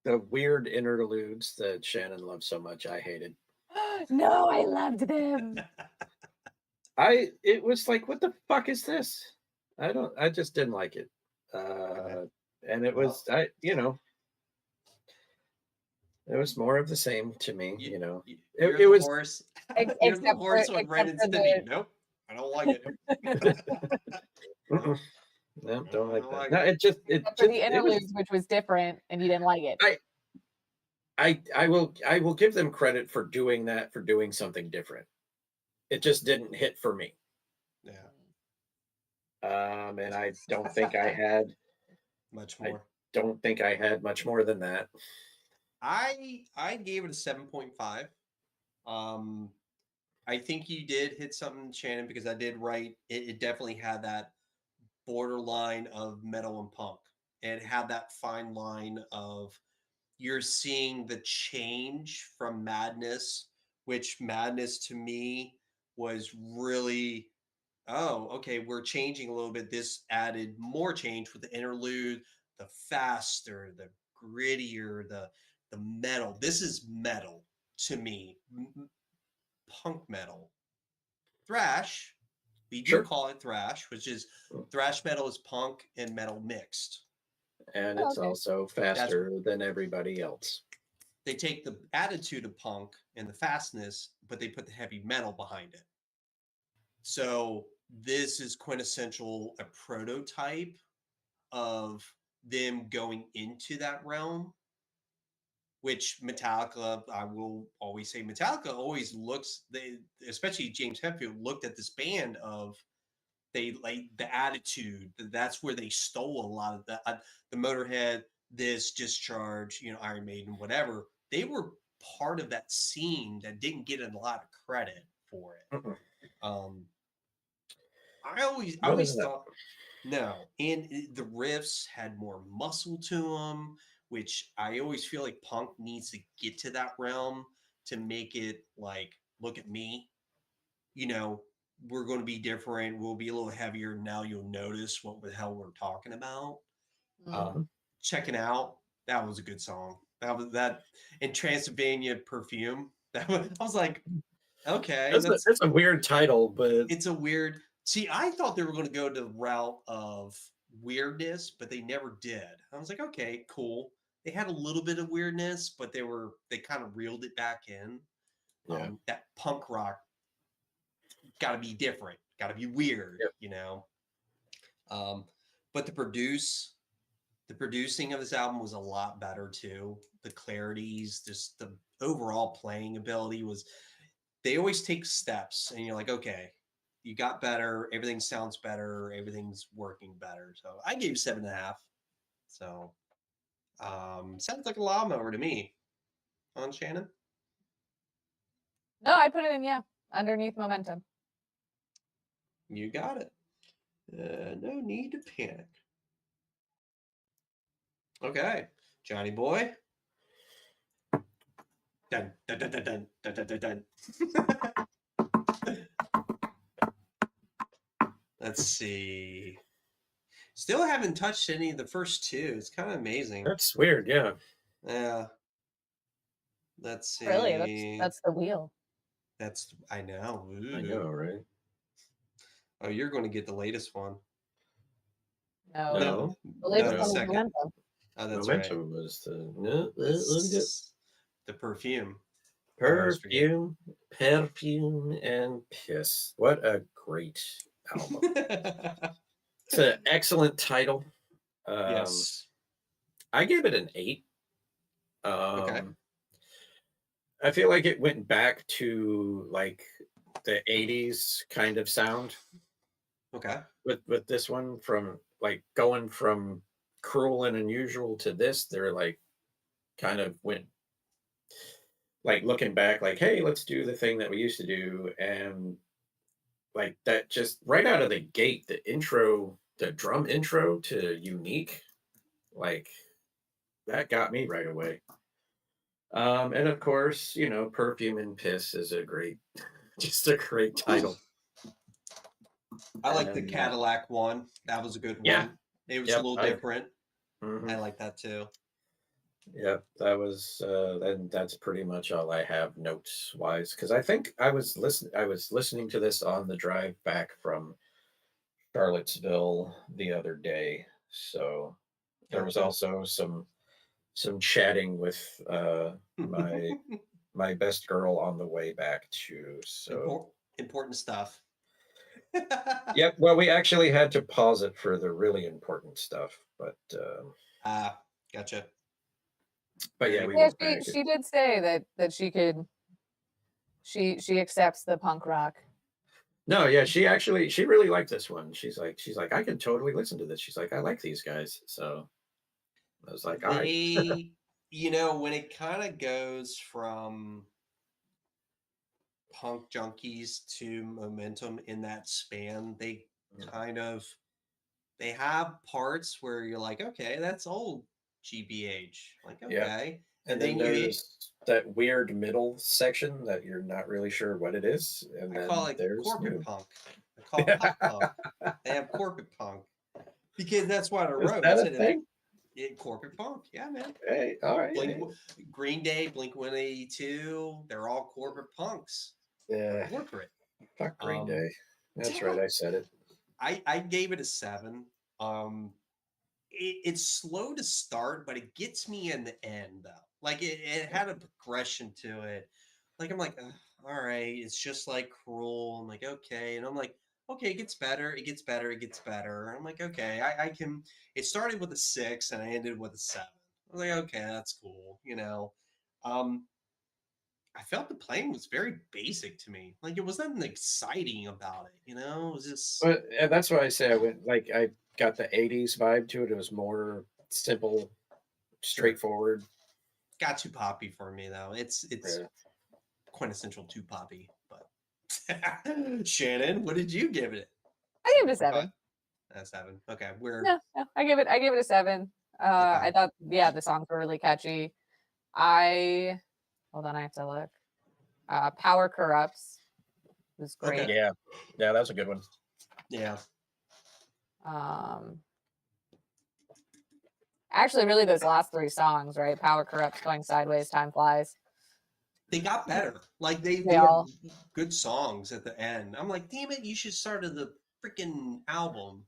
The weird interludes that Shannon loved so much, I hated. No, I loved them. It was like, what the fuck is this? I just didn't like it. And it was, it was more of the same to me, You're It the was horse. Ex- You're the except horse for- with Ren and except for Stimpy. the- Nope. I don't like it. Mm-mm. No, don't like I that. like No, it. it just Except for the it was, interludes, which was different, and you didn't like it. I will give them credit for doing that, for doing something different. It just didn't hit for me. Yeah. And I don't think I had Much more. don't think I had much more than that. I gave it a 7.5. I think you did hit something, Shannon, because I did write it definitely had that borderline of metal and punk. It had that fine line of you're seeing the change from Madness, which Madness to me was really, oh, okay, we're changing a little bit. This added more change with the interlude, the faster, the grittier, the metal. This is metal to me, punk metal. Thrash, we do Sure. call it thrash, which is thrash metal is punk and metal mixed. And Oh, it's okay. also faster than everybody else. They take the attitude of punk and the fastness, but they put the heavy metal behind it. So this is quintessential a prototype of them going into that realm, which Metallica, I will always say Metallica always looks, especially James Hetfield looked at this band of, they like the attitude, that's where they stole a lot of the Motorhead, this Discharge, Iron Maiden, whatever. They were part of that scene that didn't get a lot of credit for it. Mm-mm. I always thought no, and the riffs had more muscle to them, which I always feel like punk needs to get to that realm to make it like, look at me, we're going to be different. We'll be a little heavier. Now you'll notice what the hell we're talking about. Checking Out, that was a good song. That was that, and Transylvania Perfume. I was like, okay, That's a weird title, but it's a weird. See, I thought they were going to go to the route of weirdness, but they never did. I was like, okay, cool. They had a little bit of weirdness, but they kind of reeled it back in. Yeah. That punk rock got to be different, got to be weird, Yep. you know. But the producing of this album was a lot better too. The clarities, just the overall playing ability was. They always take steps, and you're like, okay, you got better. Everything sounds better. Everything's working better. So I gave 7.5. So sounds like a lawnmower to me. On Shannon. No, I put it in, yeah, underneath Momentum. You got it. No need to panic. Okay, Johnny boy. Dun, dun, dun, dun, dun, dun, dun, dun, dun. Let's see. Still haven't touched any of the first two. It's kind of amazing. That's weird. Yeah. Yeah. Let's see. Really, that's the wheel. I know. Ooh. I know, right? Oh, you're going to get the latest one. No, the No, latest the one was second. Momentum. Oh, that's Momentum was the the perfume. perfume, and piss. What a great album! It's an excellent title. Yes. I gave it an 8. Okay. I feel like it went back to like the 80s kind of sound Okay. with this one, from like going from Cruel and Unusual to this. They're like kind of went like looking back, like, hey, let's do the thing that we used to do. And like that, just right out of the gate, the drum intro to Unique, like that got me right away. And of course, Perfume and Piss is just a great title. I like the Cadillac one. That was a good one. Yeah. It was a little different. Mm-hmm. I like that too. Yep, that was and that's pretty much all I have notes wise, because I think I was listening to this on the drive back from Charlottesville the other day. So there was also some chatting with my best girl on the way back too. So important stuff. Yep. Well, we actually had to pause it for the really important stuff, but gotcha. But yeah, she did say that she could. She accepts the punk rock. No, yeah, she really liked this one. She's like, I can totally listen to this. She's like, I like these guys. So I was like, all right. When it kind of goes from Punk Junkies to Momentum in that span, they have parts where you're like, okay, that's old GBH. Like, okay. Yeah. And then there's that weird middle section that you're not really sure what it is. And I call it corporate punk. I call it pop punk. They have corporate punk. Because that's what I wrote. Is that a thing? Corporate punk. Yeah, man. Hey, all right. Green Day, Blink-182, they're all corporate punks. Yeah. Corporate. Fuck Green Day. That's right. I said it. I gave it a 7. It's slow to start, but it gets me in the end though. Like it had a progression to it. Like I'm like, all right, it's just like Cruel. I'm like, okay, and I'm like, okay, it gets better, it gets better, it gets better. I'm like, okay, I can. It started with a 6 and I ended with a 7. I was like, okay, that's cool, I felt the playing was very basic to me. Like it was nothing exciting about it, It was just. But that's why I say I got the 80s vibe to it. It was more simple, straightforward. Got too poppy for me though. It's quintessential too poppy. But Shannon, what did you give it? I gave it a 7. A 7. Okay, no, I gave it a 7. Okay. I thought the songs were really catchy. Hold on, I have to look. Power Corrupts was great. Okay. Yeah, that was a good one. Yeah. Actually, really, those last 3 songs, right? Power Corrupts, Going Sideways, Time Flies. They got better. Like they were good songs at the end. I'm like, damn it, you should start at the freaking album,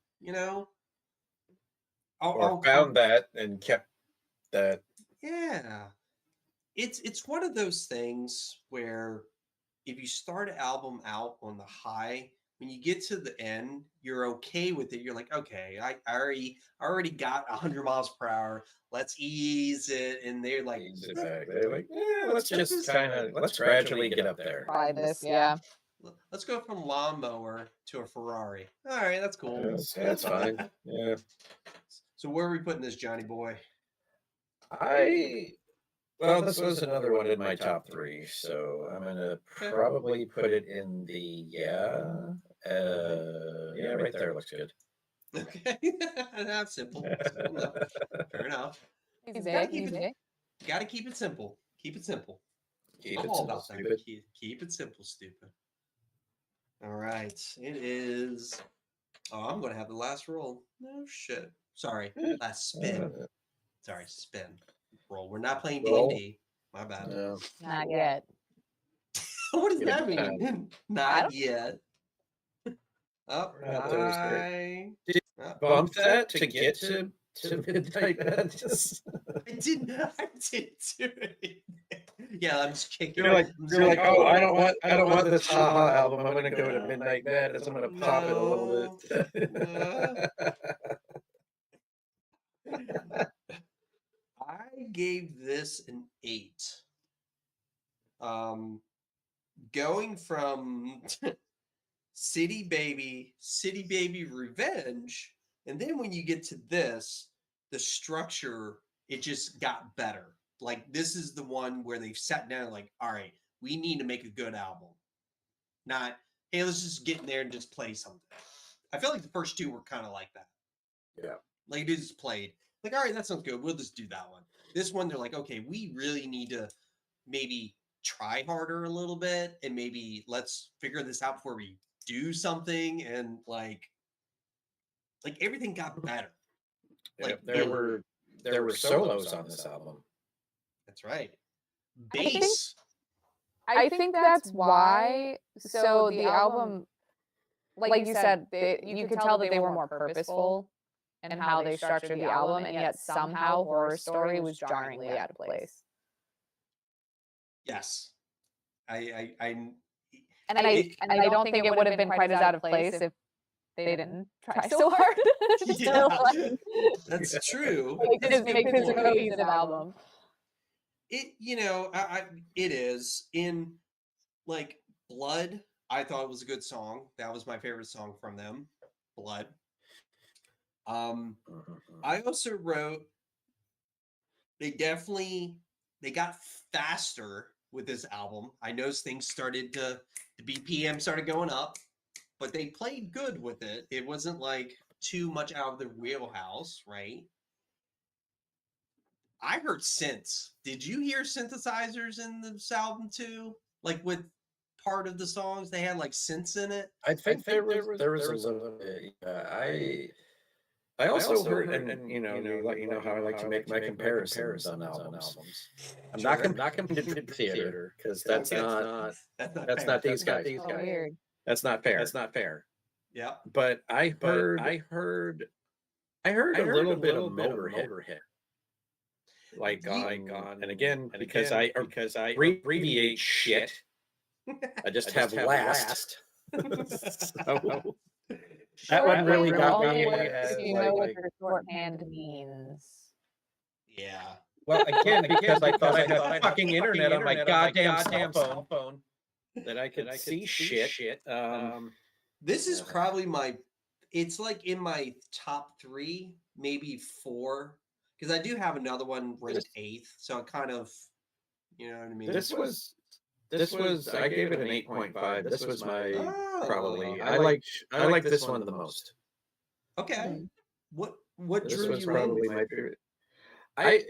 or found that and kept that. Yeah. It's one of those things where if you start an album out on the high, when you get to the end, you're okay with it. You're like, okay, I already got 100 miles per hour. Let's ease it. And they're like, Ease it back. They're like, let's just kind of let's gradually get up there. Try this, yeah. let's go from lawnmower to a Ferrari. All right, that's cool. That's fine. Yeah. So where are we putting this, Johnny boy? Well, this was another one in my top 3, so I'm gonna probably put it in the right there looks good. Okay, that's simple. Simple enough. Fair enough. Easy. Got to keep it simple. Keep it simple. Keep I'm it all simple, about that. stupid. Keep it simple, stupid. All right, it is. Oh, I'm gonna have the last roll. No shit. Sorry, last spin. Sorry, spin. Roll. We're not playing Roll. D&D. My bad. No. Not yet. What does Give it that mean? time. Not yet. Oh, We're not those I Bump that to get to Midnight Madness. I didn't do it. Yeah, I'm just kicking. You're like, oh, I don't want this haha album. I'm gonna go to Midnight Madness. I'm gonna pop it a little bit. I gave this an 8. Going from City Baby Revenge, and then when you get to this, the structure, it just got better. Like, this is the one where they've sat down like, all right, we need to make a good album. Not, hey, let's just get in there and just play something. I feel like the first 2 were kind of like that. Yeah. Like, they just played. Like, all right, that sounds good. We'll just do that one. This one, they're like, okay, we really need to maybe try harder a little bit, and maybe let's figure this out before we do something. And like everything got better. Like, there were solos on this album. That's right. Bass. I think that's why. So the album, like you said, you could tell that they were more purposeful in how they structured the album, and yet somehow Horror Story was jarringly out of place. Yes. I don't think it would have been quite as out of place if they didn't try so hard. Yeah, that's true. It just makes this a cohesive album. It, it is. In like Blood, I thought it was a good song. That was my favorite song from them, Blood. I also wrote they got faster with this album. I noticed things started the BPM started going up, but they played good with it. It wasn't like too much out of the wheelhouse, right? I heard synths. Did you hear synthesizers in this album too? Like with part of the songs, they had like synths in it. I think there was a little bit. I also heard, and you know how I like to make my comparisons on albums. I'm not comparing to theater because that's not these guys. Oh, weird. That's not fair. That's not fair. Yeah. But I heard a little bit of Motorhead. Like on, and again, because I abbreviate shit, I just have last. So that one really got me. If you know what your shorthand means. Yeah. Well, again, because I thought I had fucking internet on my goddamn cell phone that I could see shit. This is probably it's like in my top 3, maybe 4, because I do have another one ranked 8th. So it kind of, you know what I mean? This was I gave it an 8.5. This was my probably. I like this one the most. Okay. What This drew was you probably in? my favorite. I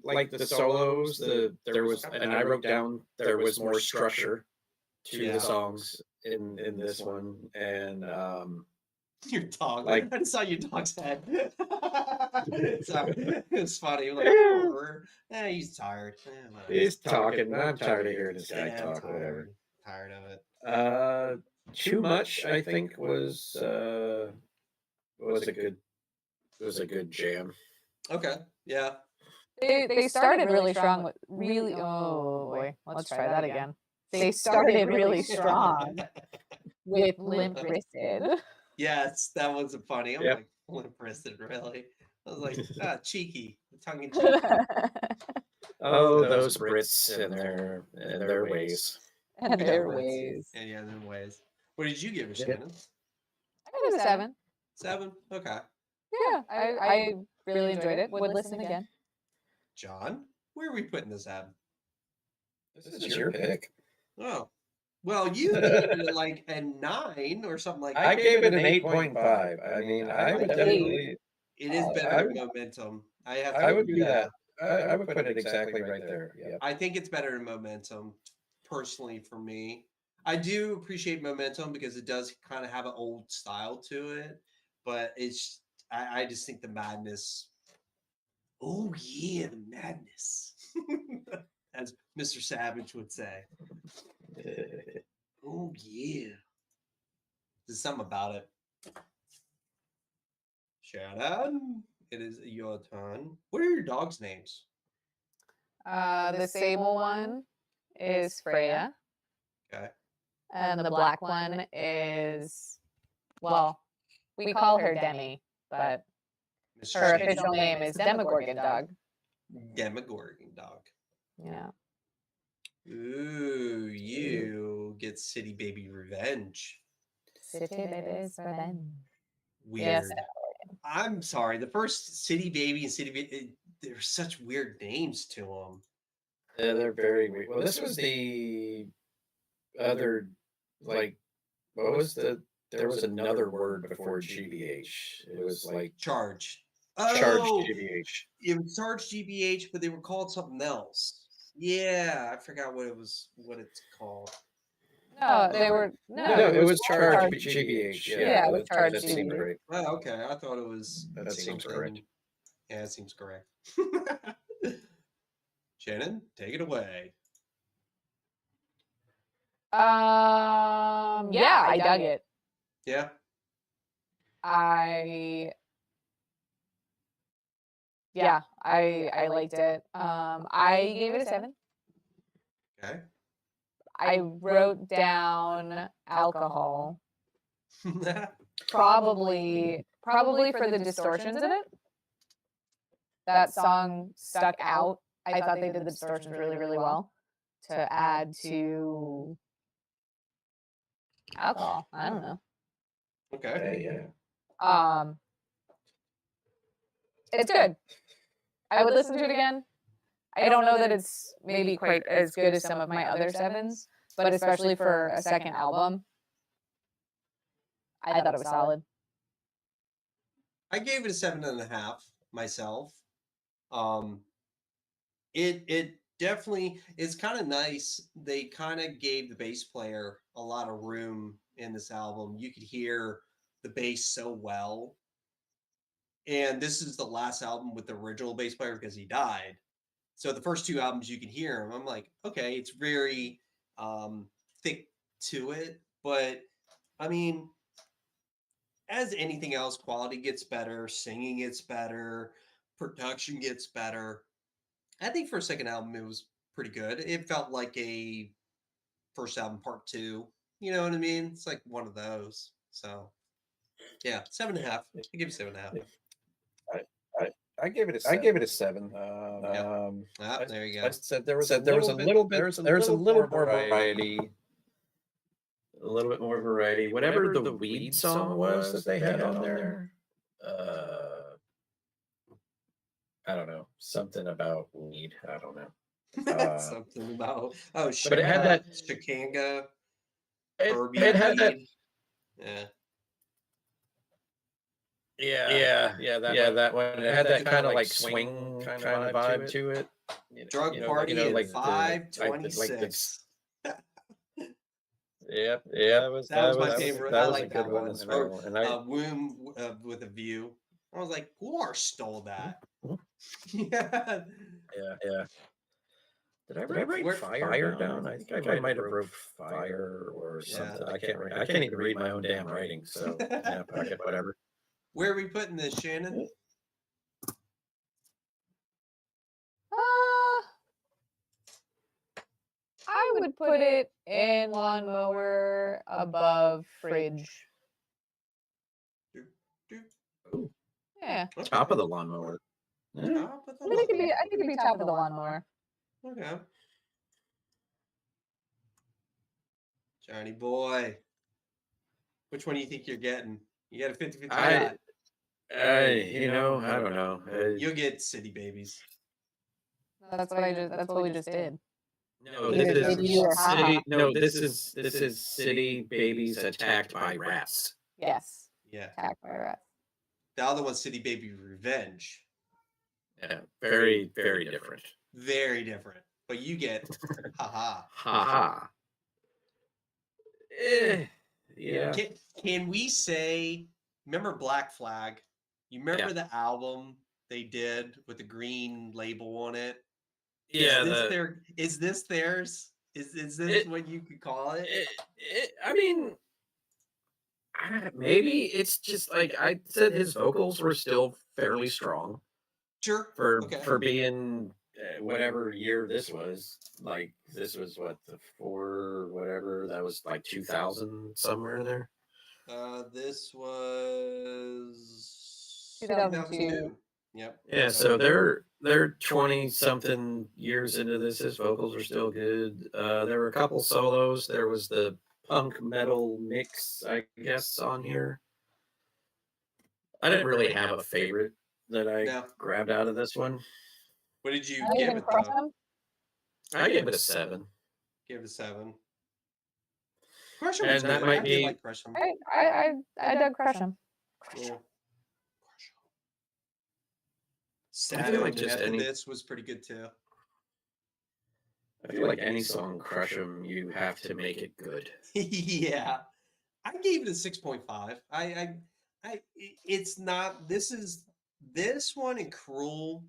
like the solos. There was, and I wrote down there was more structure to the songs in this one, and Your dog. Like- I saw your dog's head. Sorry. It was funny. Like, he's tired. Whatever. he's talking. I'm tired of hearing this guy I'm talk. Whatever. Tired of it. Too much, I think, was a good It was a good jam. Okay. Yeah. They started really strong with really oh boy, let's try that again. They started really strong with Limp Wristed. Yes, that was funny. I'm Yep. like, limp wristed, really? I was like, cheeky, tongue in cheek. Oh, those Brits and their ways. And their Brits. ways. Yeah, their ways. What did you give it, Yep. Shannon? I got a 7. 7? Okay. Yeah, I really enjoyed it. Would listen again. John, where are we putting this at? This is your pick. Oh. Well, you gave it like a 9 or something like that. I gave it an 8.5. I mean, I would definitely. It is better I than would- Momentum. I have to I would agree do with that. I would put it exactly right there. Yeah. I think it's better than Momentum, personally, for me. I do appreciate Momentum because it does kind of have an old style to it, but I just think the madness. Oh yeah, the madness, as Mr. Savage would say. Oh yeah, there's something about it. Shannon, it is your turn. What are your dogs' names? The sable one is Freya. Okay. And the black one is, well, we call her Demi, but Mr. her Shady. official name is Demogorgon Dog. Demogorgon Dog. Yeah. Ooh, you get City Baby Revenge. City Babies Revenge. Weird. Yes. I'm sorry. The first City Baby and City Baby, they're such weird names to them. Yeah, they're very weird. Well, this was the other, like, what was there was another word before GBH. It was like Charge. Charge Oh, GBH. it was Charge GBH, but they were called something else. Yeah, I forgot what it's called. No, they were No, it was Charge GBH. Yeah, it was Charge that seems GBH. right. Oh, okay. I thought it was. That seems something- correct. Yeah, it seems correct. Shannon, take it away. Yeah, I dug it. Yeah. I liked it. I gave it a 7. Okay. I wrote down alcohol. Probably for the distortions in it. That song stuck out. I thought they did the distortions really, really well to add to alcohol. I don't know. Okay. Yeah. It's good. I would listen to it again. I don't know that it's maybe quite as good as some of my other 7s, but especially for a second album, I thought it was solid. I gave it a 7.5 myself. It definitely is kind of nice. They kind of gave the bass player a lot of room in this album. You could hear the bass so well. And this is the last album with the original bass player because he died. So the first 2 albums you can hear him. I'm like, okay, it's very thick to it, but I mean, as anything else, quality gets better, singing gets better, production gets better. I think for a second album, it was pretty good. It felt like a first album part 2. You know what I mean? It's like one of those. So, yeah, 7.5. I give you 7.5. I gave it a 7. There you go. I said there was a little more variety. A little bit more variety. Whatever the weed song was that they had on there. I don't know. Something about weed. I don't know. Something about but it had that Shikanga. It had that. Yeah. That one. It had that kind of like swing kind of vibe to it. Drug party at 526. Yep. That was my favorite. I like that one. as well. And Womb with a View. I was like, Guar stole that. Yeah. Did I write fire down? I think I might have wrote fire or something. I can't even read my own damn writing. So yeah, pocket whatever. Where are we putting this, Shannon? would put it in lawnmower above fridge. Ooh, Yeah. Okay. top of the lawnmower. Yeah. Top of the I think it could be. lawnmower. I think it'd be top of the lawnmower. Okay. Johnny boy. Which one do you think you're getting? You got a 50-50 I, shot. I don't know. You'll get City Babies. That's what I just. That's what we just did. No, Either this City is or city. Ha-Ha. No, this is city babies attacked by rats. Yes. Yeah. Attacked by rats. The other one's City Baby Revenge. Yeah, very, very different. Very different. But you get haha. Ha. Yeah. Can we say, remember Black Flag? You remember the album they did with the green label on it? Yeah. Is this theirs? Is this what you could call it? I mean, maybe it's just like I said, his vocals were still fairly strong Sure. for being whatever year this was. Like this was what whatever that was like 2000 somewhere in there. This was 2002. Yep. Yeah, so they're 20 something years into this. His vocals are still good. There were a couple solos. There was the punk metal mix, I guess, on here. I didn't really have a favorite that I grabbed out of this one. What did you I give even it crush though? him. I gave it a 7. Give it a 7. Crush 'em And was that good. might I be- did like Crush 'em. I dug crush him. Yeah. I feel like Savage just any- Methodist was pretty good too. I feel like any song Crush 'Em, you have to make it good. Yeah, I gave it a 6.5. It's not. This one and Cruel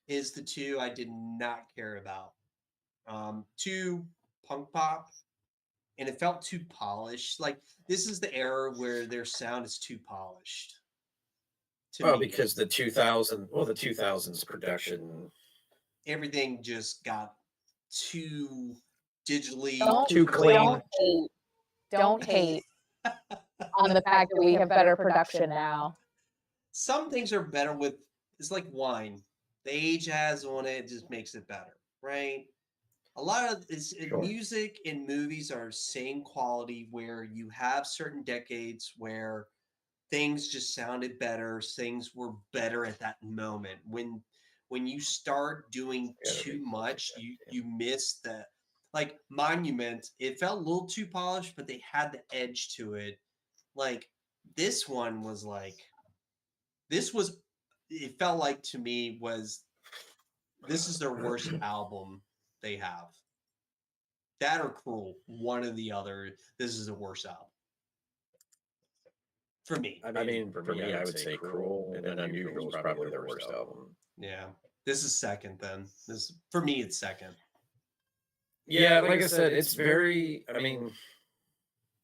is the two I did not care about. Too punk pop, and it felt too polished. Like this is the era where their sound is too polished. To Well, me. because the 2000s production. Everything just got too digitally Too clean. Don't hate on the fact that we have better production now. Some things are better with. It's like wine. The age has on it just makes it better, right? A lot of Sure. music and movies are same quality where you have certain decades where things just sounded better, things were better at that moment. When you start doing too much, you miss that. Like Monument, it felt a little too polished, but they had the edge to it. Like this one was like, it felt like to me this is their worst album they have. That or Cruel, one or the other. This is the worst album for me. I mean, for me, I would say Cruel, and then Unusual is probably their worst album. Yeah, this is second. Then this for me, it's second. Yeah, like I said, it's very. I mean,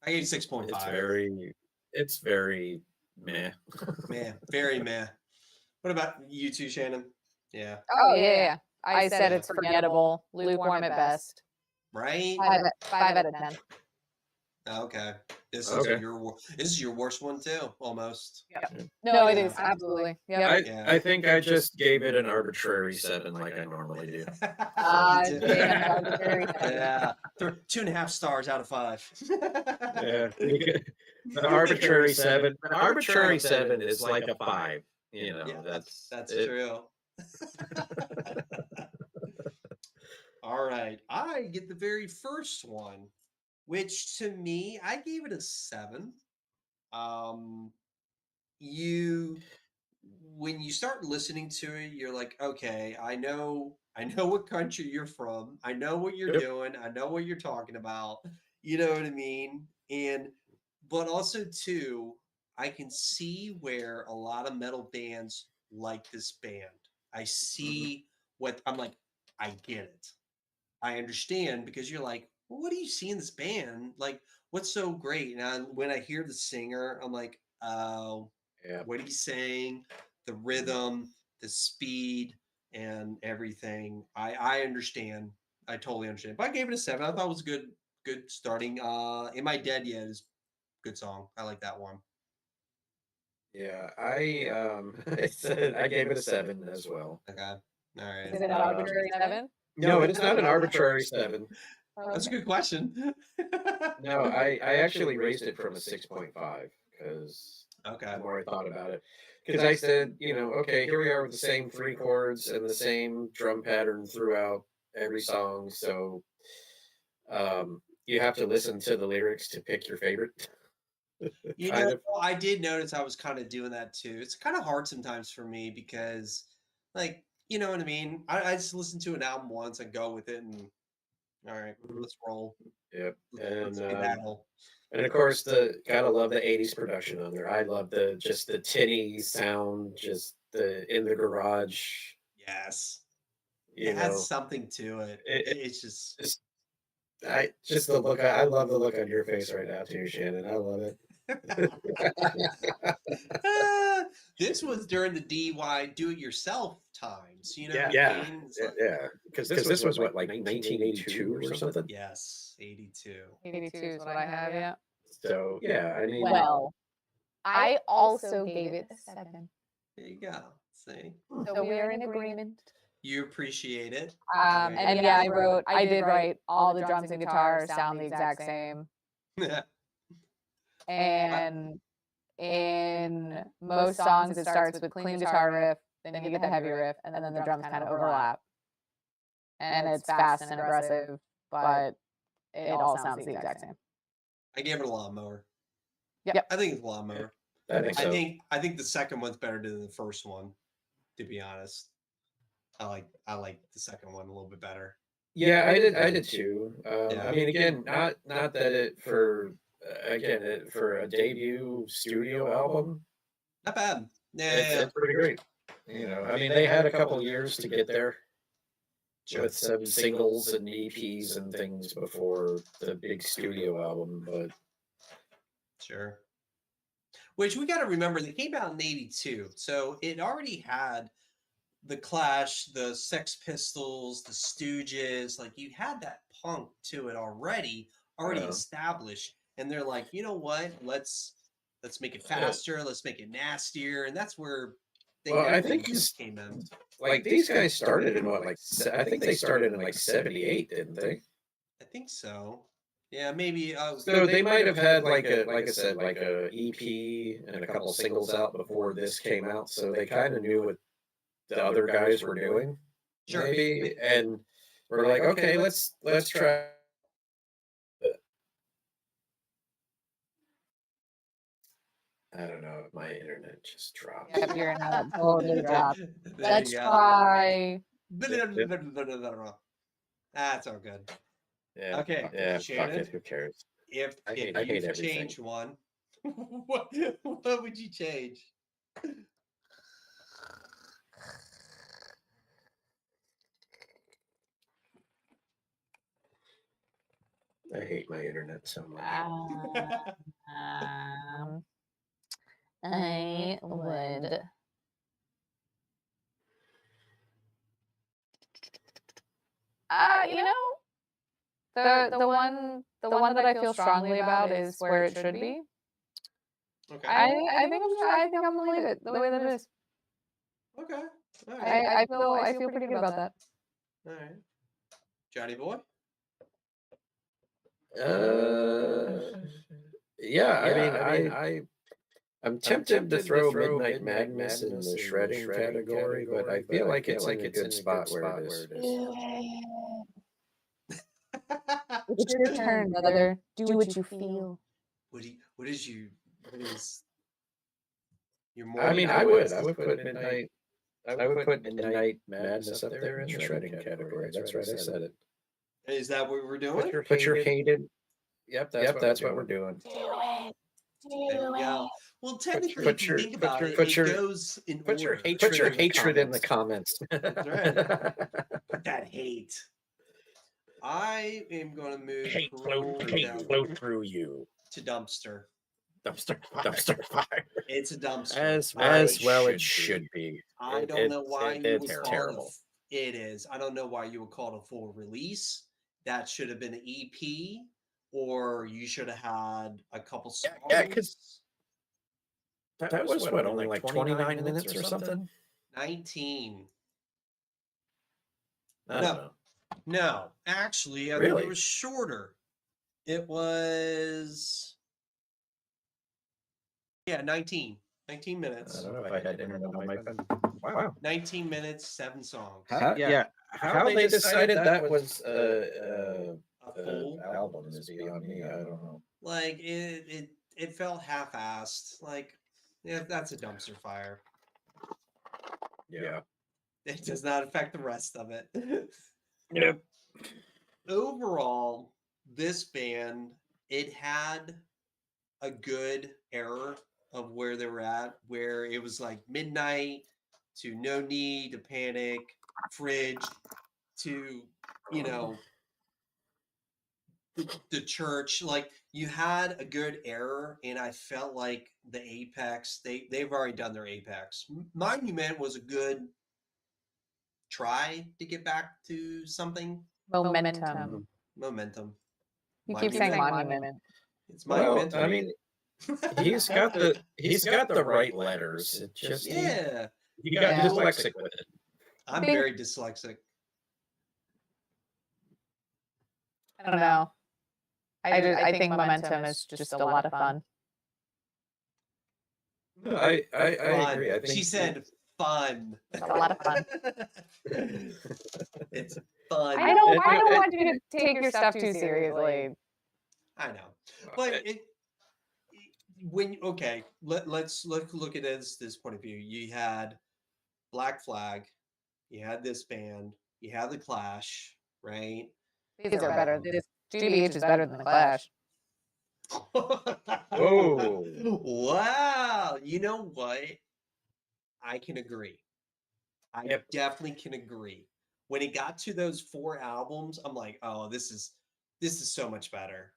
I gave 6.5. It's very meh. Man, very meh. What about you two, Shannon? Yeah, Oh yeah. I said it's forgettable, lukewarm at best. right. 5 out of 10. Okay, this Okay. is your worst one too, almost. No, it is absolutely. Yep. I think I just gave it an arbitrary 7, like I normally do. You did. Damn, arbitrary. Yeah, 2.5 stars out of 5. Yeah, the arbitrary 7. An arbitrary 7 is like a 5. You know, Yeah, that's that's true. All right, I get the very first one, which to me, I gave it a 7. When you start listening to it, you're like, okay, I know what country you're from. I know what you're doing. I know what you're talking about. You know what I mean? But also too, I can see where a lot of metal bands like this band. I see what I'm like, I get it. I understand because you're like, well, what do you see in this band? Like, what's so great? And when I hear the singer, I'm like, oh, what he's saying, the rhythm, the speed, and everything. I understand. I totally understand. But I gave it a 7. I thought it was good starting. Am I Dead Yet is a good song. I like that one. Yeah, I gave it a 7 as well. Okay. All right. Is it an arbitrary 7? No, it is not an arbitrary 7. That's a good question. No, I actually raised it from a 6.5 because Okay. the more I thought about it, because I said, okay, here we are with the same 3 chords and the same drum pattern throughout every song, so you have to listen to the lyrics to pick your favorite. Kind of. I did notice I was kind of doing that too. It's kind of hard sometimes for me because, like, you know what I mean? I just listen to an album once and go with it, and all right, let's roll. Yep. Let's And skedaddle. and of course, gotta love the '80s production on there. I love just the tinny sound, just the in the garage. Yes. You It know, has something to it. It- It's just I just the look. I love the look on your face right now too, Shannon. I love it. this was during the DIY do-it-yourself times. You know what I Yeah, mean? It's like, yeah. Because this was what, like 1982 or something. yes, 82. 82 is what I have, yeah. So yeah, I mean, Well, I also gave it a 7. There you go. See, So we are in agreement. you appreciate it. And yeah, I did write all the drums and guitars sound the exact same. And in most songs, it starts with clean guitar riff, then you get the heavy riff, and then the drums kind of overlap. And it's fast and aggressive, but it all sounds the exact same. I gave it a lawnmower. Yep. I think it's a lawnmower. I think so. I think the second one's better than the first one, to be honest. I like the second one a little bit better. Yeah, I did too. I mean, again, not that it for for a debut studio album, Not bad. it's pretty great. I mean, they had a couple years to get there with some singles and EPs and things before the big studio album, but Sure. Which we got to remember, they came out in 82. So it already had the Clash, the Sex Pistols, the Stooges. Like, you had that punk to it already established. And they're like, you know what? Let's make it faster. Let's make it nastier. And that's where I think came in. like these guys started in what, like I think they started in like '78, didn't they? I think so. Yeah, maybe. So they might have had like I said, like a EP and a couple singles out before this came out. So they kind of knew what the other guys were doing, Sure. maybe, and we're like, okay, let's try. I don't know if my internet just dropped. Yep, your internet totally dropped. There Let's you go. try. That's all good. Yeah. Okay, Yeah. Fuck Shannon, it. Who cares? if I hate you everything. change one, what would you change? I hate my internet so much. I would. You know, the one that I feel strongly about is Where It Should Be. Okay. I think I'm gonna leave it the way that it is. Okay. All right. I feel pretty good about that. All right. Johnny boy. Yeah. I'm tempted to throw Midnight Madness in the shredding category, but I feel like it's in a good spot where it is. It's your turn, brother. Do what you feel. What is your I mean, I would put Midnight. I would put Midnight Madness up there in the shredding category. That's right, I said it. Is that what we're doing? Put your hated. Yep, that's what we're doing. Do it. There you go. Well, technically, Put if your- you think about it, put it your- goes in Put your order. hatred in the comments. That's right. Put that hate. I am going to move Cruel flow through you. to dumpster. Dumpster fire. It's a dumpster. As well, it should be. I don't know why you would it's call terrible. It is. I don't know why you would call it a full release. That should have been an EP, or you should have had a couple songs. Yeah, 'cause that was what, only like 29 minutes or something? 19. I don't know. No, actually, I think Really? it was shorter. It was 19. 19 minutes. I don't know if I had internet on my phone. Wow. 19 minutes, 7 songs. How they decided that was A the full, album is beyond me. I don't know. like it felt half-assed. Like, yeah, that's a dumpster fire. Yeah. It does not affect the rest of it. Yep. Overall, this band, it had a good era of where they were at, where it was like Midnight to No Need to Panic, Fridge to, you know, the Church. Like, you had a good era, and I felt like the Apex, they've already done their Apex. Monument was a good try to get back to something. Momentum. Momentum. You keep saying Monument. monument. It's Well, monumental. I mean, he's got the right letters. It just yeah. he got Yeah. dyslexic with it. I'm Think- very dyslexic. I don't know. I think momentum is just a lot of fun. No, I Fun. agree. I think She said fun. It's a lot of fun. It's fun. I don't want you to take your stuff too seriously. I know. But let's look at this point of view. You had Black Flag, you had this band, you had the Clash, right? These are better. This GBH is better than the Clash. Oh. Wow. You know what? I can agree. I Yep. definitely can agree. When it got to those 4 albums, I'm like, oh, this is so much better.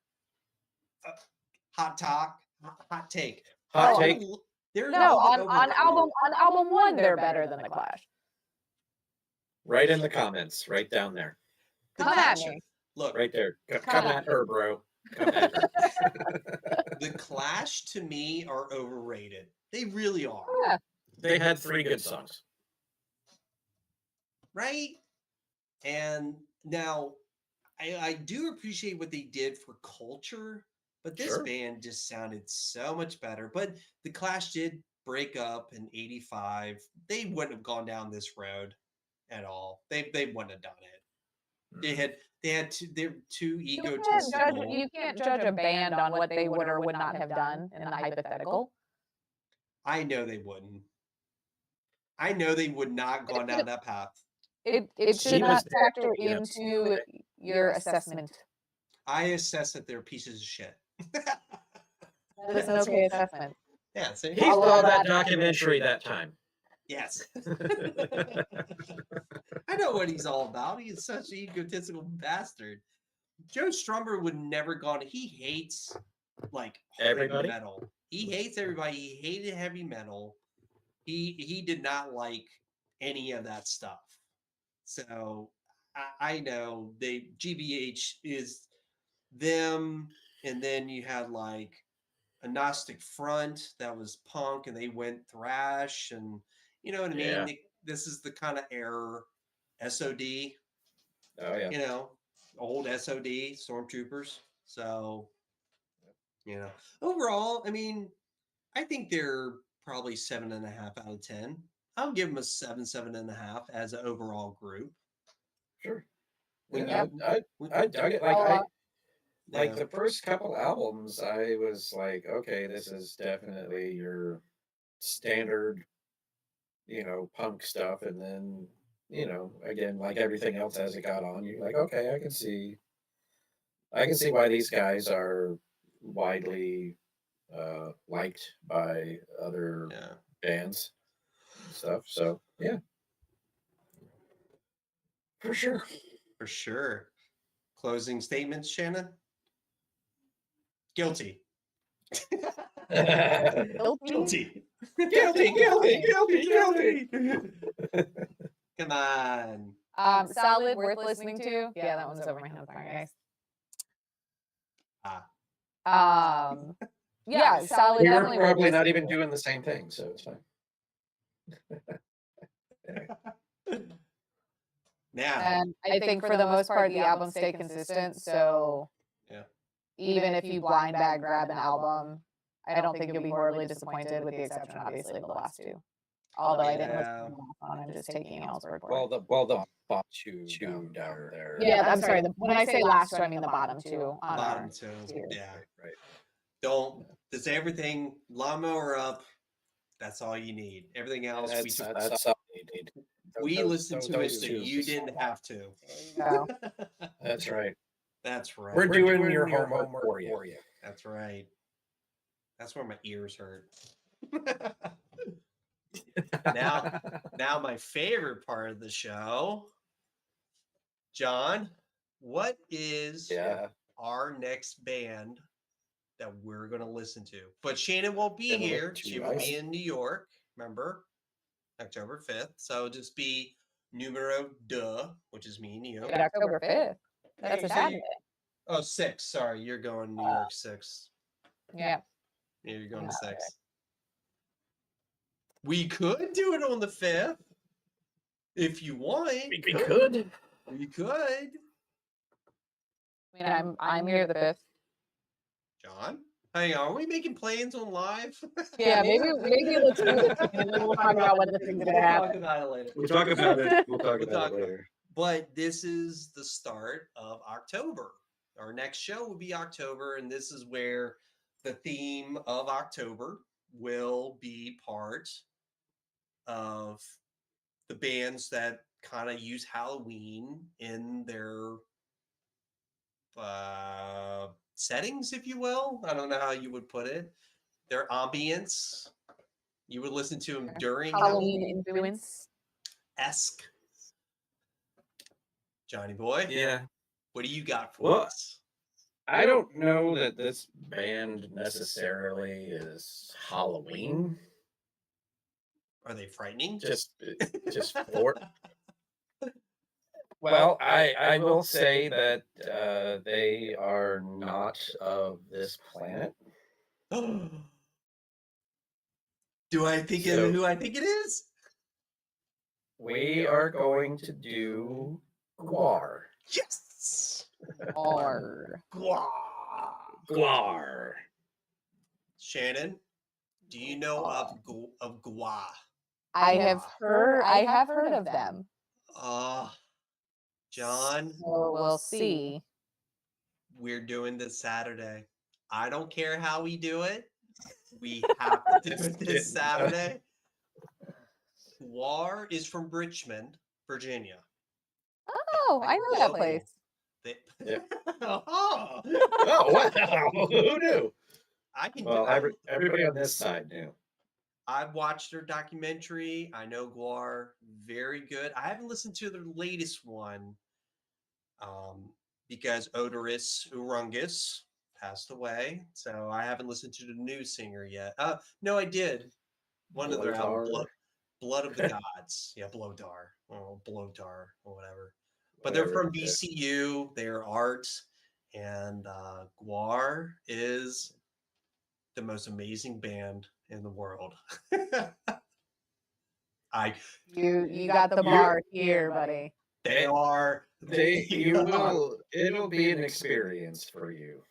Hot take. Hot Oh, take. They're No, not on album 1, they're better than the Clash. Right in the comments, right down there, The Come at Clash- me. Look, right there. Come Come at at her, bro. Come at her. the Clash to me are overrated. They really are. Yeah. They had 3 good songs. Right? And now I do appreciate what they did for culture, but this Sure. band just sounded so much better. But the Clash did break up in '85. They wouldn't have gone down this road at all. They wouldn't have done it. They're too egotistical. You can't judge a band on what they would or would not have done in the hypothetical. I know they wouldn't. I know they would not gone down that path. It She should was not there, factor yes. into your assessment. I assess that they're pieces of shit. That is an okay assessment. Yeah, see? He saw that documentary that time. Yes. I know what he's all about. He's such an egotistical bastard. Joe Strummer would never gone. He hates like Everybody? heavy metal. He hates everybody. He hated heavy metal. He did not like any of that stuff. So I know GBH is them, and then you had like a Gnostic Front that was punk, and they went thrash, and you know what I mean. Yeah. This is the kind of era SOD. Oh yeah. You know, old SOD Stormtroopers. So, you know, overall, I mean, I think they're probably 7.5 out of 10. I'll give them a 7.5 as an overall group. Sure. When Yeah, you- I dug it. Yeah. Like the first couple albums, I was like, okay, this is definitely your standard, punk stuff. And then, again, like everything else as it got on, you're like, okay, I can see why these guys are widely liked by other Yeah. bands and stuff. So yeah, for sure. For sure. Closing statements, Shannon? Guilty. Guilty. Guilty. Come on. Solid, worth listening to. Yeah, that one's over my head. Sorry, guys. Yeah, solid. We were Definitely worth probably not listening even to. doing the same thing, so it's fine. Now, And I think for the most part, the albums stay consistent. So yeah. even if you blind bag grab an album, I don't think you'll be horribly disappointed, with the exception, obviously, of the last two. Although I didn't listen Yeah. to the last one, I'm just taking y'all's word for Well, it. the bottom two down there. Yeah, I'm sorry. When I say last two, I mean the bottom two. On Bottom our two. tier. Yeah. Right. Don't. Does everything lawnmower up? That's all you need. Everything else, That's all you need. we listened to those it so two. you didn't have to. There you go. That's right. That's right. We're doing your homework for you. That's right. That's where my ears hurt. Now my favorite part of the show. John, what is our next band that we're going to listen to? But Shannon won't be here. She will be in New York, remember? October 5th. So just be numero deux, which is me and you. But October 5th. That's a Saturday. Oh, 6. Sorry, you're going to New York 6. Yeah. Yeah, you're going to 6. We could do it on the 5th if you want. We could. We could. I mean, I'm here the 5th. John, hang on. Are we making plans on live? Yeah, maybe let's do this, and then we'll talk about what the thing's gonna happen. About it later. We'll talk about it. We'll talk about it later. But this is the start of October. Our next show will be October, and this is where the theme of October will be part of the bands that kind of use Halloween in their settings, if you will. I don't know how you would put it. Their ambience. You would listen to them during Halloween influence-esque. Johnny boy. Yeah. What do you got for us? I don't know that this band necessarily is Halloween. Are they frightening? Just for. Well, I will say that they are not of this planet. Do I think of who I think it is? We are going to do Gwar. Yes. Or Gwar. Shannon, do you know of Gwa? I have heard of them. John, So we'll see. we're doing this Saturday. I don't care how we do it. We have to do it this Saturday. Gwar is from Richmond, Virginia. Oh, I know that place. Oh, wow! Who knew? Everybody on this side knew. I've watched their documentary. I know Gwar very good. I haven't listened to their latest one because Oderus Urungus passed away. So I haven't listened to the new singer yet. No, I did. One of their albums, Blood of the Gods. Yeah, Blodar or Blodar or whatever. But they're from VCU. They're art. And Gwar is the most amazing band in the world. You got the bar here, buddy. It'll be an experience for you.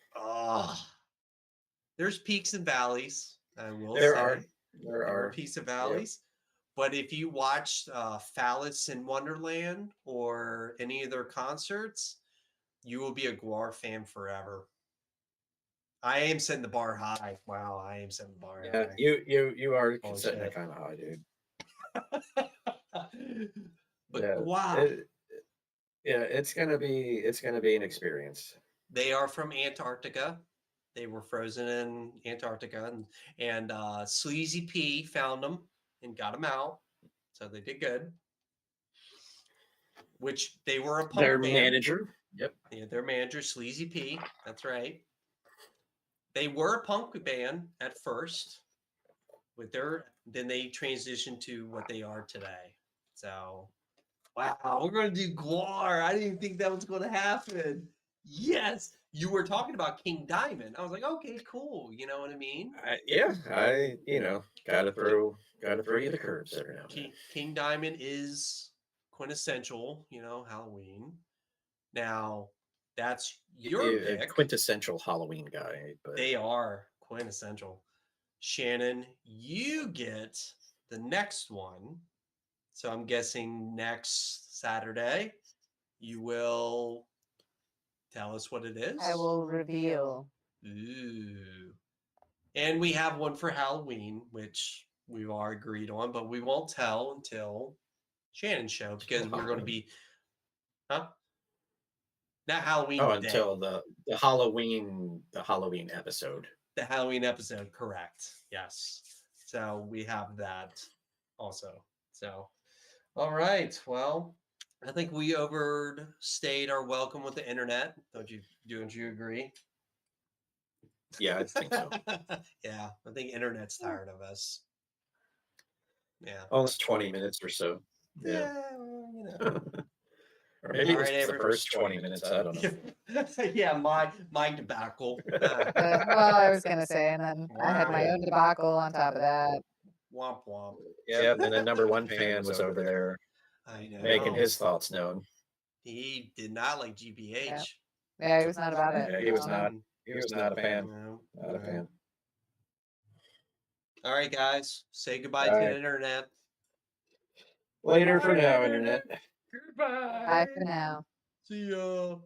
There's peaks and valleys. I will There say. There are peaks and valleys. But if you watched Phallus in Wonderland or any of their concerts, you will be a Gwar fan forever. I am setting the bar high. Wow, I am setting the bar high. You are setting it kind of high, dude. But wow. It's gonna be an experience. They are from Antarctica. They were frozen in Antarctica, and Sleazy P found them and got them out, so they did good. Which they were a punk their band. Manager. Yep. Yeah, their manager, Sleazy P. That's right. They were a punk band at first, then they transitioned to what they are today. So Wow, we're going to do Guar. I didn't even think that was going to happen. Yes, you were talking about King Diamond. I was like, okay, cool. You know what I mean? I gotta throw you the curves every now and then. King Diamond is quintessential, Halloween. Now, that's your A pick. quintessential Halloween guy, but They are quintessential. Shannon, you get the next one. So I'm guessing next Saturday you will tell us what it is. I will reveal. Ooh. And we have one for Halloween, which we've all agreed on, but we won't tell until Shannon's show because we're going to be, not Halloween. oh, day. until the Halloween episode. The Halloween episode, correct? Yes. So we have that also. So, all right. Well, I think we overstayed our welcome with the internet. Don't you agree? Yeah, I think so. Yeah, I think internet's tired of us. Yeah. Almost 20 minutes or so. Yeah. Well, Or maybe it was Alright, the first 20 minutes. I don't know. Yeah, my debacle. Well, I was gonna say, and then I had my own debacle on top of that. Womp womp. Yeah, and then number one fan was over there I know. making his thoughts known. He did not like GBH. Yeah, he was not about it. Yeah, he was not. He was not a fan. No. Not a fan. All right, guys. Say goodbye All to right. the internet. Later for now, internet. Goodbye. Bye for now. See ya.